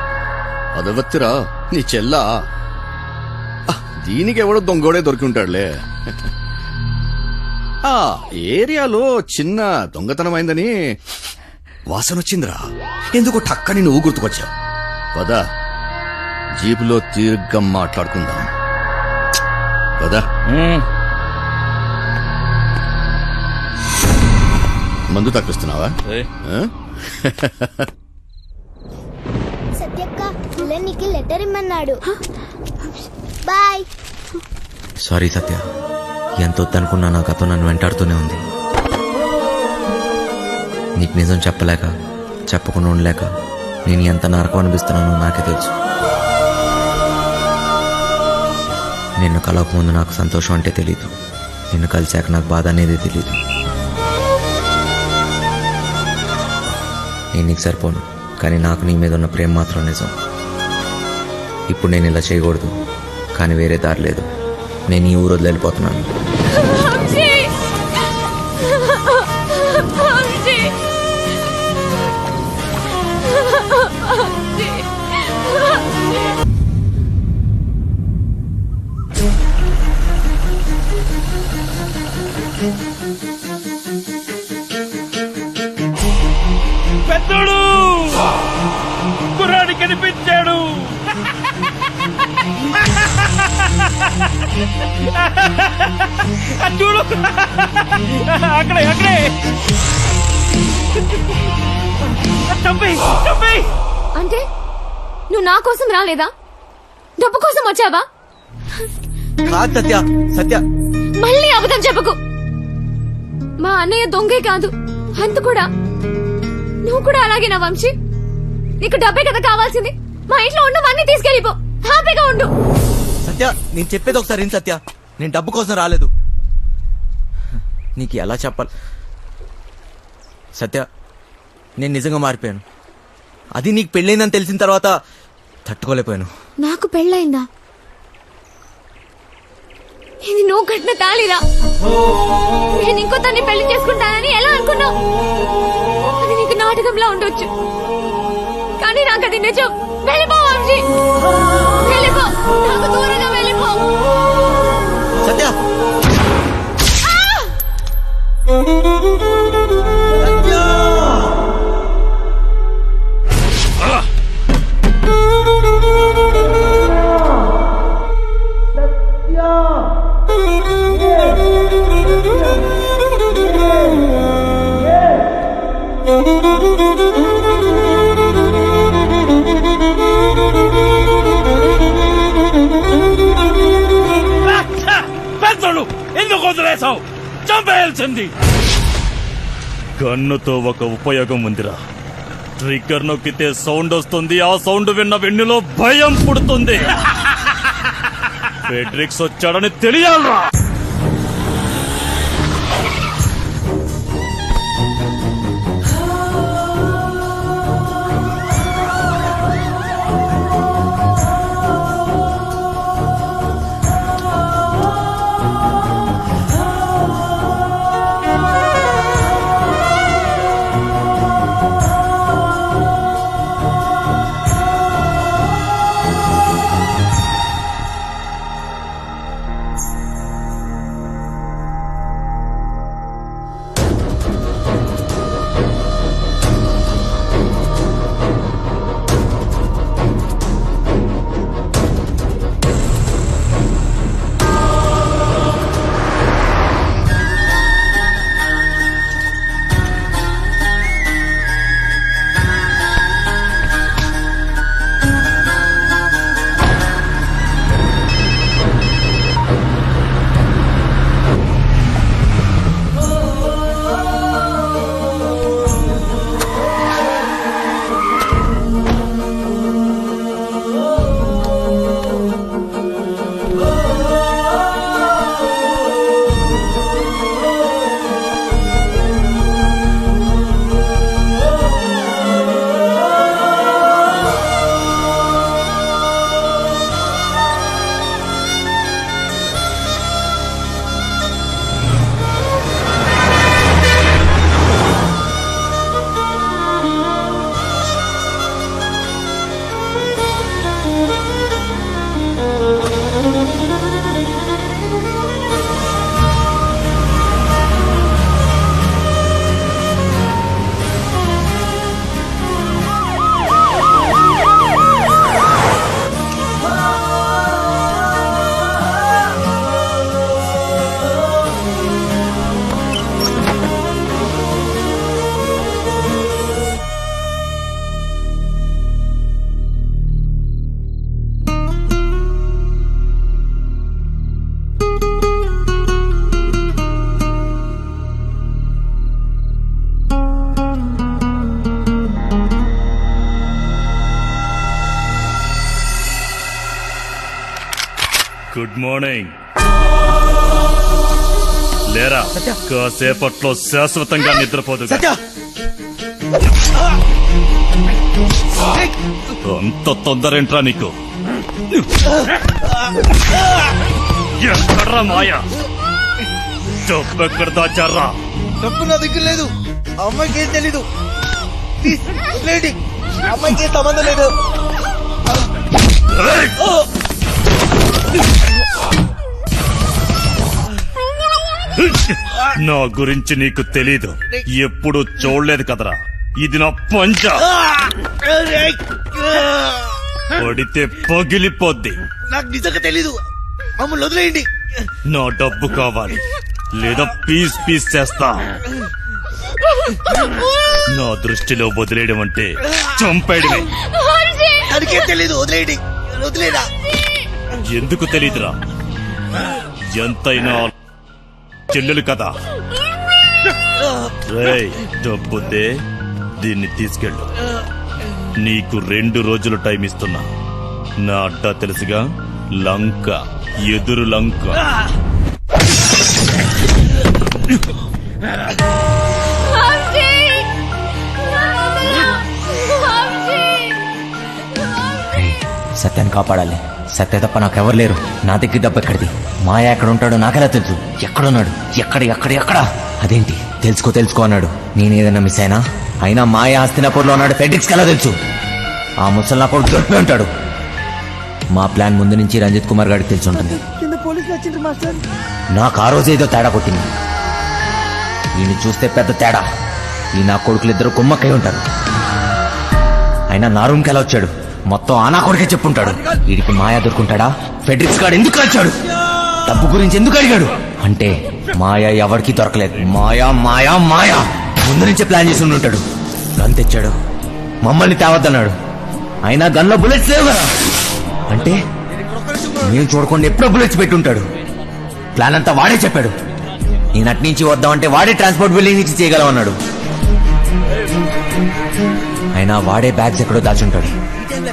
S13: అదవత్తిరా నీ చెల్లా. దీనికి ఎవడో దొంగోడే దొరికి ఉంటాడులే. ఆ ఏరియాలో చిన్న దొంగతనమైందని వాసన వచ్చిందిరా. ఎందుకు టక్కని నువ్వు గుర్తుకొచ్చావు. పదా జీపులో తీర్ఘం మాట్లాడుకుందాం. పదా. మందు తక్కిస్తున్నావా?
S15: సత్యక్క నీకు లెటర్ ఇమ్మన్నాడు. బాయ్.
S1: సారీ సత్య, ఎంత వద్దనుకున్నా నా గతం నన్ను వెంటాడుతూనే ఉంది. నీకు నిజం చెప్పలేక, చెప్పకుండా ఉండలేక నేను ఎంత నరకం అనిపిస్తున్నానో నాకే తెలుసు. నిన్ను కలవకముందు నాకు సంతోషం అంటే తెలీదు, నిన్ను కలిశాక నాకు బాధ అనేది తెలీదు. నేను నీకు సరిపోను, కానీ నాకు నీ మీద ఉన్న ప్రేమ మాత్రం నిజం. ఇప్పుడు నేను ఇలా చేయకూడదు, కానీ వేరే దారి లేదు. నేను ఈ ఊరు వదిలి వెళ్ళిపోతున్నాను.
S5: పెద్దోడు కుర్రాడి కనిపించాడు. చూడు, అక్కడే అక్కడే.
S10: అంటే నువ్వు నా కోసం రాలేదా? డబ్బు కోసం వచ్చావా?
S1: కాదు సత్య, సత్య
S10: మళ్ళీ అబద్ధం చెప్పకు. మా అన్నయ్య దొంగే కాదు, అంత కూడా. నువ్వు కూడా అలాగేనా వంశీ? నీకు డబ్బే కదా కావాల్సింది. మా ఇంట్లో ఉన్నవన్నీ తీసుకెళ్ళిపో, హ్యాపీగా ఉండు.
S1: సత్య, నేను చెప్పేది ఒకసారి ఏం సత్య, నేను డబ్బు కోసం రాలేదు. నీకు ఎలా చెప్పాలి సత్య, నేను నిజంగా మారిపోయాను. అది నీకు పెళ్ళైందని తెలిసిన తర్వాత తట్టుకోలేకపోయాను.
S10: నాకు పెళ్ళైందా? ఇది నువ్వు కట్టిన తాళిరా. నేను ఇంకో తన్ని పెళ్లి చేసుకుంటానని ఎలా అనుకున్నావు? అది నీకు నాటకంలా ఉండొచ్చు, కానీ నాకు అది నిజం. వెళ్ళిపో వంశీ, వెళ్ళిపో, నాకు దూరంగా వెళ్ళిపో.
S1: సత్య,
S5: పెద్దోడు ఎందుకు వదిలేసావు? చంపేయాల్సింది. గన్నుతో ఒక ఉపయోగం ఉందిరా. ట్రిగ్గర్ నొక్కితే సౌండ్ వస్తుంది. ఆ సౌండ్ విన్న వెన్నులో భయం పుడుతుంది. ఫెడ్రిక్స్ వచ్చాడని తెలియాలరా. మార్నింగ్. లేరా, కాసేపట్లో శాశ్వతంగా నిద్రపోదు. అంత తొందరేంట్రా నీకు? ఎక్కడ్రా మాయా? డబ్బెక్కడ దాచారా?
S7: డబ్బు నా దగ్గర లేదు. అమ్మాయికి ఏం తెలీదు. అమ్మాయికి ఏం సంబంధం లేదు.
S5: నా గురించి నీకు తెలీదు. ఎప్పుడు చూడలేదు కదరా. ఇది నా పంచ. పడితే పగిలిపోద్ది.
S7: నాకు నిజంగా తెలీదు. మమ్మల్ని వదిలేయండి.
S5: నా డబ్బు కావాలి, లేదా పీస్ పీస్ చేస్తా. నా దృష్టిలో వదిలేయడం అంటే చంపేయడమే.
S7: దానికేం తెలీదు. వదిలేయండి. వదిలేదా?
S5: ఎందుకు తెలీదురా? ఎంతైనా చెల్లెలు కదా. రేయ్, డబ్బుదే, దీన్ని తీసుకెళ్ళు. నీకు 2 రోజులు టైం ఇస్తున్నా. నా అడ్డా తెలుసుగా, లంక, ఎదురు లంక.
S1: సత్యాన్ని కాపాడాలి. సత్య తప్ప నాకెవరు లేరు. నా దగ్గర డబ్బు ఎక్కడిది? మాయా ఎక్కడ ఉంటాడో నాకెలా తెలుసు? ఎక్కడున్నాడు? ఎక్కడ? అదేంటి తెలుసుకో అన్నాడు. నేనేదన్నా మిస్ అయినా మాయా హస్తినాపూర్లో ఉన్నాడు. ఫెడ్రిక్స్కి ఎలా తెలుసు? ఆ ముసలి నా కొడుకు దొరికిపోయి ఉంటాడు. మా ప్లాన్ ముందు నుంచి రంజిత్ కుమార్ గారికి తెలిసి ఉంటుంది. నాకు ఆ రోజు ఏదో తేడా కొట్టింది. ఈయన చూస్తే పెద్ద తేడా. ఈ నా కొడుకులు ఇద్దరు కుమ్మక్కై ఉంటారు. అయినా నా రూమ్కి ఎలా వచ్చాడు? మొత్తం ఆ నా కొడుకే చెప్పుంటాడు. వీడికి మాయా దొరుకుంటాడా? ఫెడ్రిక్స్ గాడు ఎందుకు వచ్చాడు? డబ్బు గురించి ఎందుకు అడిగాడు? అంటే మాయా ఎవరికి దొరకలేదు. మాయా ముందు నుంచే ప్లాన్ చేసి ఉంటాడు. గన్ తెచ్చాడు, మమ్మల్ని తేవద్దన్నాడు. అయినా గన్లో బుల్లెట్స్ లేవు కదా. అంటే మేము చూడకుండా ఎప్పుడో బుల్లెట్స్ పెట్టుంటాడు. ప్లాన్ అంతా వాడే చెప్పాడు. నేను అటు నుంచి వద్దామంటే వాడే ట్రాన్స్పోర్ట్ బిల్డింగ్ నుంచి చేయగలం అన్నాడు. అయినా వాడే బ్యాగ్స్ ఎక్కడో దాచుంటాడు.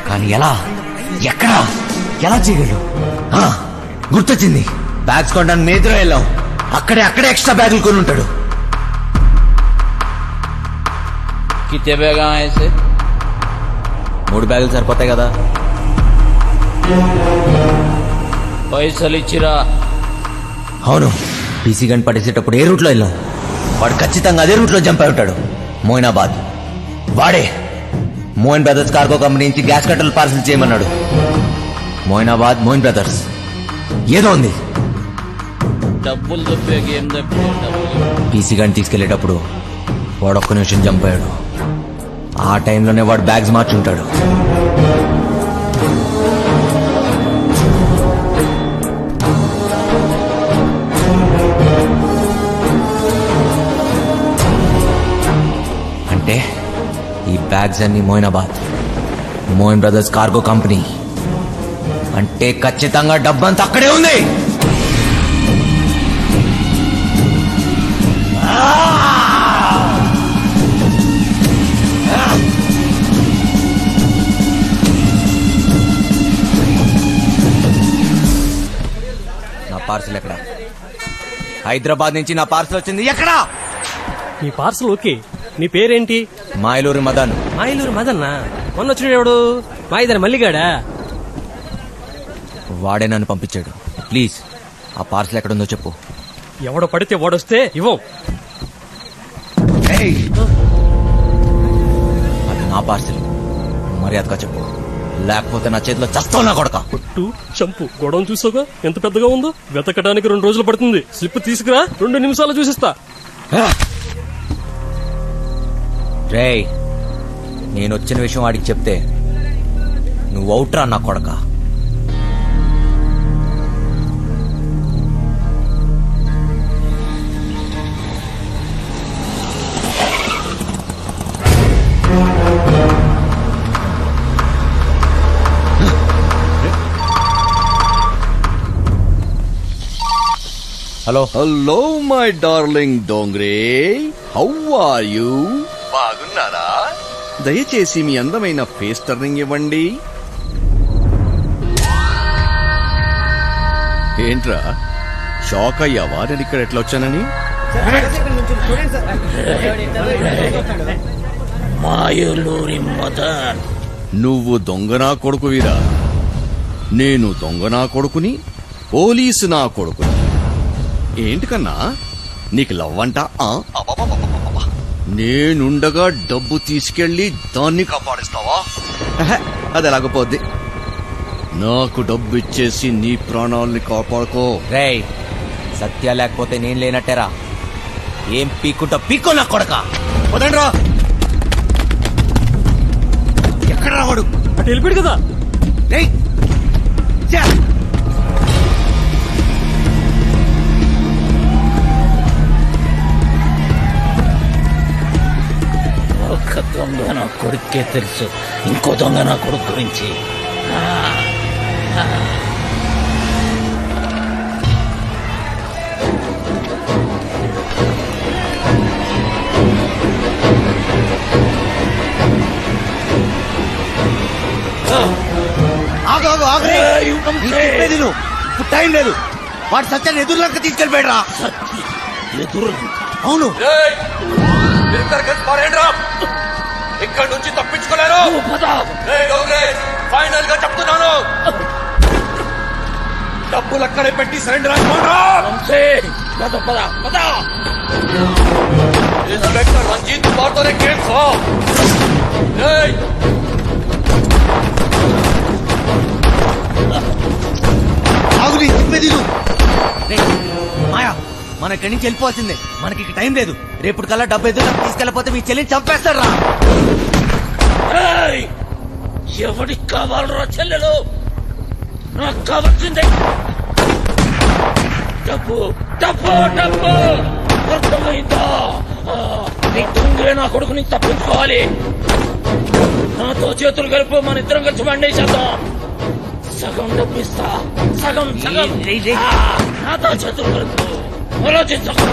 S1: కానీ ఎలా చేయగలరు? గుర్తొచ్చింది. బ్యాగ్స్ కొనడానికి మేద్రో వెళ్ళాం. అక్కడే ఎక్స్ట్రా బ్యాగులు కొని ఉంటాడు.
S3: కితే బ్యాగా ఐసే?
S1: 3 బ్యాగులు సరిపోతాయి కదా.
S3: పైసలు ఇచ్చిరా?
S1: అవును. పీసీ గన్ పట్టేసేటప్పుడు ఏ రూట్లో వెళ్ళాం? వాడు ఖచ్చితంగా అదే రూట్లో జంప్ అయి ఉంటాడు. మోయినాబాద్. వాడే మోయిన్ బ్రదర్స్ కార్గో కంపెనీ నుంచి గ్యాస్ కట్టలు పార్సల్ చేయమన్నాడు. మోయినాబాద్, మోయిన్ బ్రదర్స్ ఏదో ఉంది.
S3: డబ్బులు దొబ్బే గేమ్
S1: పీసీ గన్ తీసుకెళ్లేటప్పుడు వాడు ఒక్క నిమిషం జంప్ అయ్యాడు. ఆ టైంలోనే వాడు బ్యాగ్స్ మార్చుంటాడు. అంటే ఈ బ్యాగ్స్ అన్ని Moinabad, Moin brothers cargo company. అంటే ఖచ్చితంగా డబ్బంతా అక్కడే ఉంది. నా పార్సల్ ఎక్కడ? హైదరాబాద్ నుంచి నా పార్సల్ వచ్చింది. ఎక్కడా?
S12: నీ పార్సల్ ఓకే. నీ పేరేంటి?
S1: మాయలూరు మదన్.
S12: మాయలూరు మదన్నా? మొన్న వచ్చిన ఎవడు? మా ఇద్దరు మల్లిగాడా?
S1: వాడే నన్ను పంపించాడు. ప్లీజ్ ఆ పార్సల్ ఎక్కడుందో చెప్పు.
S12: ఎవడో పడితే వాడొస్తే ఇవ్వం.
S1: అది నా పార్సల్, మర్యాదగా చెప్పు, లేకపోతే నా చేతిలో చస్తావు నా కొడక.
S12: కొట్టు చంపు. గొడవ చూసాగా ఎంత పెద్దగా ఉందో. వెతకడానికి 2 రోజులు పడుతుంది. స్లిప్ తీసుకురా, 2 నిమిషాలు చూసిస్తా.
S1: రేయ్, నేను వచ్చిన విషయం వాడికి చెప్తే నువ్వు అవుట్రా నా కొడక.
S13: Hello my darling Dongre, how are you? బాగున్నారా? దయచేసి మీ అందమైన ఫేస్ టర్నింగ్ ఇవ్వండి. ఏంట్రా షాక్ అయ్యావా నేను ఇక్కడ ఎట్లా వచ్చానని?
S3: మాయలూరి మదన్,
S13: నువ్వు దొంగనా కొడుకువిరా. నేను దొంగనా కొడుకుని, పోలీసు నా కొడుకుని. ఏంటి కన్నా నీకు లవ్వంట? నేనుండగా డబ్బు తీసుకెళ్లి దాన్ని కాపాడిస్తావా? అది ఎలాగపోద్ది. నాకు డబ్బు ఇచ్చేసి నీ ప్రాణాల్ని కాపాడుకో.
S1: రేయ్, సత్య లేకపోతే నేను లేనట్టేరా. ఏం పీక్కుంటా పీక్కో నా కొడక.
S7: వదండ్రా. ఎక్కడ రావాడు?
S12: అటు వెళ్ళిపోయాడు కదా.
S7: రేయ్, ఛా!
S3: ఒక దొంగ నా కొడుకే తెలుసు, ఇంకో దొంగ నా కొడుకు గురించి.
S7: ఆగు ఆగు ఆగు. చెప్పేది నువ్వు. ఇప్పుడు టైం లేదు. వాడు సత్యాన్ని ఎదురులంక తీసుకెళ్ళిపోయాడురా.
S3: ఎదురు?
S7: అవును.
S13: ఇక్కడ నుంచి తప్పించుకోలేరు. ఫైనల్ గా చెప్తున్నాను, డబ్బులు అక్కడే పెట్టి సరెండర్ ఇన్స్పెక్టర్ రంజిత్ కుమార్తోనే కేసు.
S7: ఆగు, నీ చెప్పేది నువ్వు. మాయా, మన ఇక్కడి నుంచి వెళ్ళిపోవాల్సిందే. మనకి ఇక టైం లేదు. రేపు కల్లా డబ్బు ఎదురు తీసుకెళ్ళిపోతే మీ చెల్లిని చంపేస్తాడు రా.
S3: ఎవడికి కావాలరా చెల్లెలు? నాకు కావాల్సిందే డబ్బు, డబ్బు, డబ్బు. అర్థమైందా? నీ దొంగే నా కొడుకుని తప్పించుకోవాలి. నాతో చేతులు కలిపి మన ఇద్దరం కలిసి వండేసేద్దాం. సగం డబ్బిస్తా, సగం సగం. నాతో చేతులు కలుపు. ఆలోచించకు.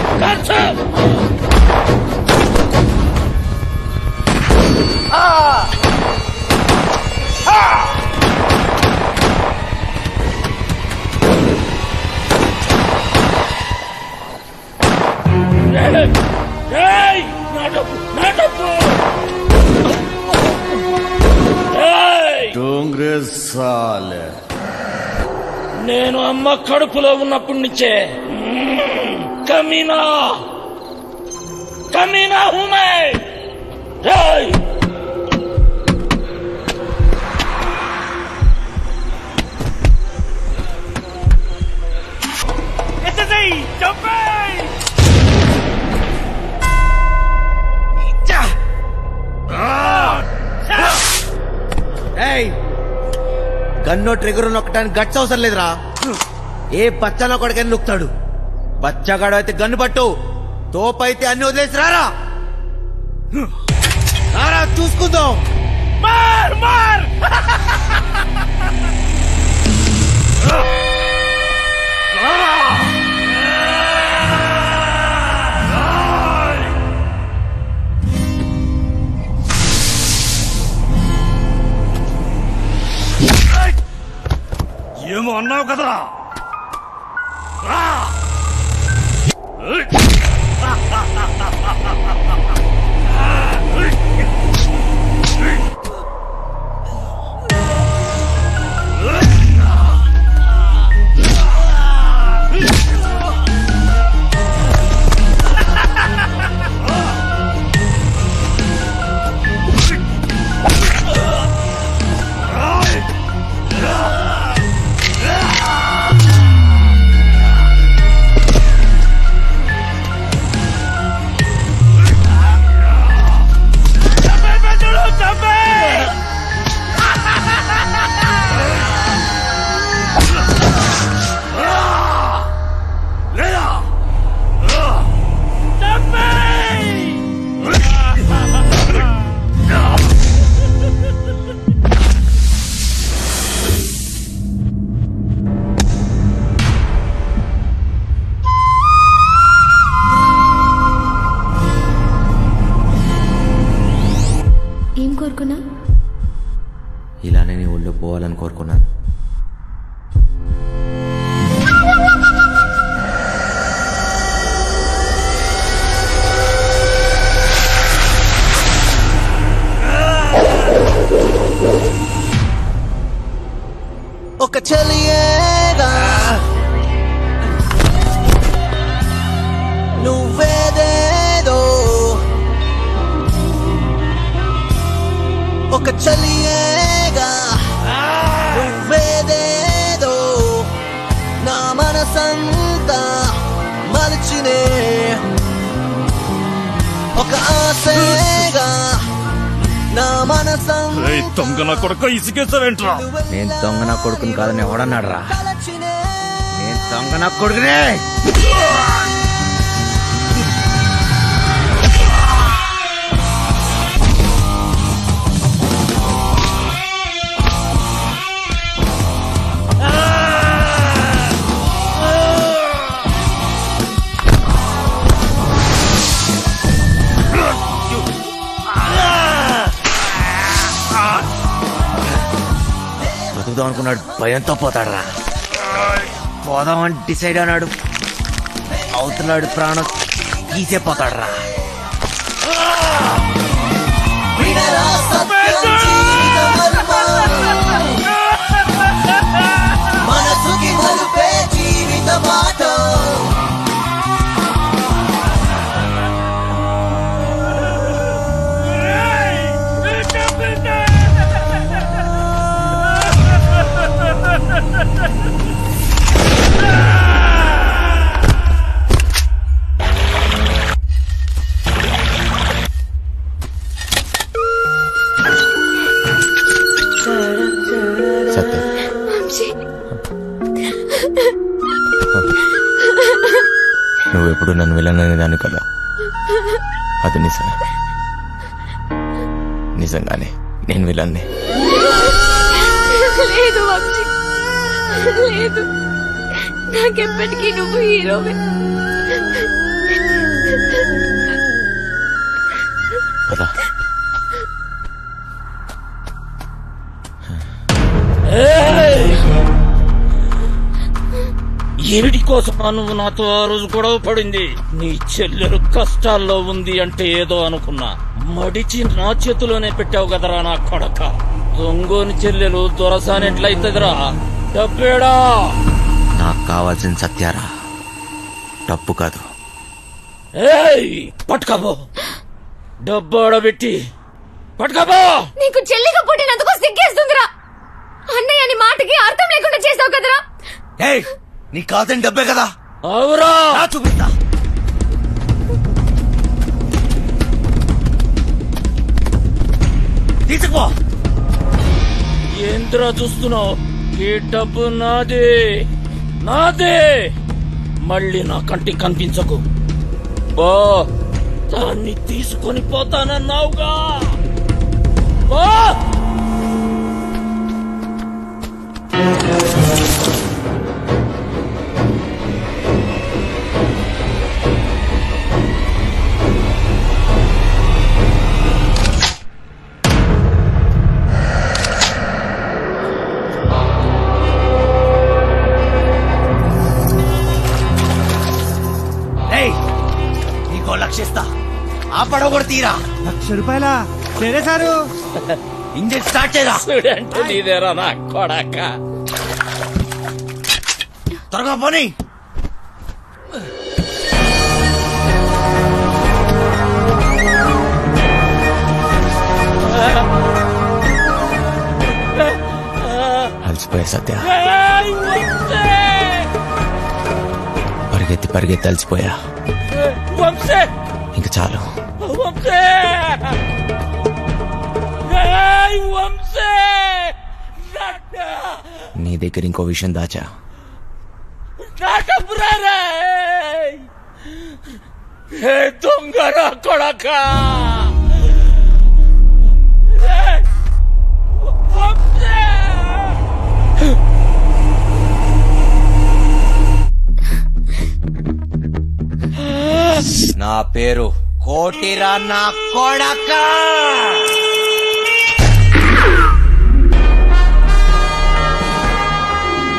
S3: నేను అమ్మ కడుపులో ఉన్నప్పటి నుంచే కమీనా కమీనా హూమే.
S7: గన్నో ట్రిగర్ నొక్కడానికి గట్స్ అవసరం లేదురా. ఏ బచ్చలో కొడుకని నొక్కుతాడు. బచ్చగాడు అయితే గన్ను పట్టు, తోపైతే అన్ని వదిలేసి రారా. రారా చూసుకుందాం.
S3: మార్ మార్.
S5: ఏమో అన్నావు కదరా.
S10: ఏం కోరుకున్నా?
S1: ఇలానే నీ ఒళ్ళు పోవాలని కోరుకున్నాను.
S16: ఒక చలియేగా నువ్వేదేదో నా మనసంతా మలిచినే ఒక ఆశగా నా మనసంతా
S5: ఏయ్, దొంగ నా కొడుకు ఇసుకేసావేంట్రా?
S1: నేను దొంగ నా కొడుకుని కాదని ఎవడన్నాడు రా? నేను దొంగ నా కొడుకునే. బతుకుదాం అనుకున్నాడు, భయంతో పోతాడు రా. పోదామని డిసైడ్ అన్నాడు, అవుతున్నాడు ప్రాణం తీసే పోతాడు రా.
S16: మనసుకి నలుపే జీవిత మాట
S1: సత్య, నువ్వెప్పుడు నన్ను విలననే దాన్ని కదా, అది నిజమే. నిజంగానే నేను విలన్నే.
S10: లేదు వంశీ, లేదు. నాకెప్పటికీ నువ్వు హీరోవే.
S1: పదా.
S3: ఏమిటి కోసం నువ్వు నాతో ఆ రోజు గొడవ పడింది? నీ చెల్లెలు కష్టాల్లో ఉంది అంటే ఏదో అనుకున్నా, మడిచి నా చేతిలోనే పెట్టావు కదరా నా కొడక. దొంగోని చెల్లెలు దొరసానెట్లయితదిరా? డబ్బేడా?
S1: నాకు కావాల్సిన సత్యారా, డబ్బు కాదు.
S3: ఏయ్, పట్టుకోబో. డబ్బు ఆడబెట్టి పట్టుకోబో.
S10: నీకు చెల్లిగా పుట్టినందుకు సిగ్గేస్తుందిరా. అన్నయ్య మాటకి అర్థం లేకుండా చేసావు కదరా.
S16: నీకు కాదని డబ్బే కదా.
S3: అవురా,
S16: చూపిస్తా.
S3: తీసుకో. ఏంద్రా చూస్తున్నావు? ఈ డబ్బు నాదే, నాదే. మళ్ళీ నా కంటికి కనిపించకు. బా, దాన్ని తీసుకొని పోతానన్నావుగా. బా.
S16: నీకో లక్షిస్తా, ఆ పడవ కూడా తీరా.
S7: ₹1,00,000 సరే సారు.
S16: ఇంజిన్ స్టార్ట్ చేయరా.
S3: అంటే నీదేరా నా కొడక.
S16: త్వరగా పోనీ.
S1: అలసిపోయా సత్య, పరిగెత్తి పరిగెత్తి అలసిపోయా. ఇంక చాలు. నీ దగ్గర ఇంకో విషయం దాచా.
S3: దొంగ కొడక.
S1: నా పేరు కోటిరా నా కొడక.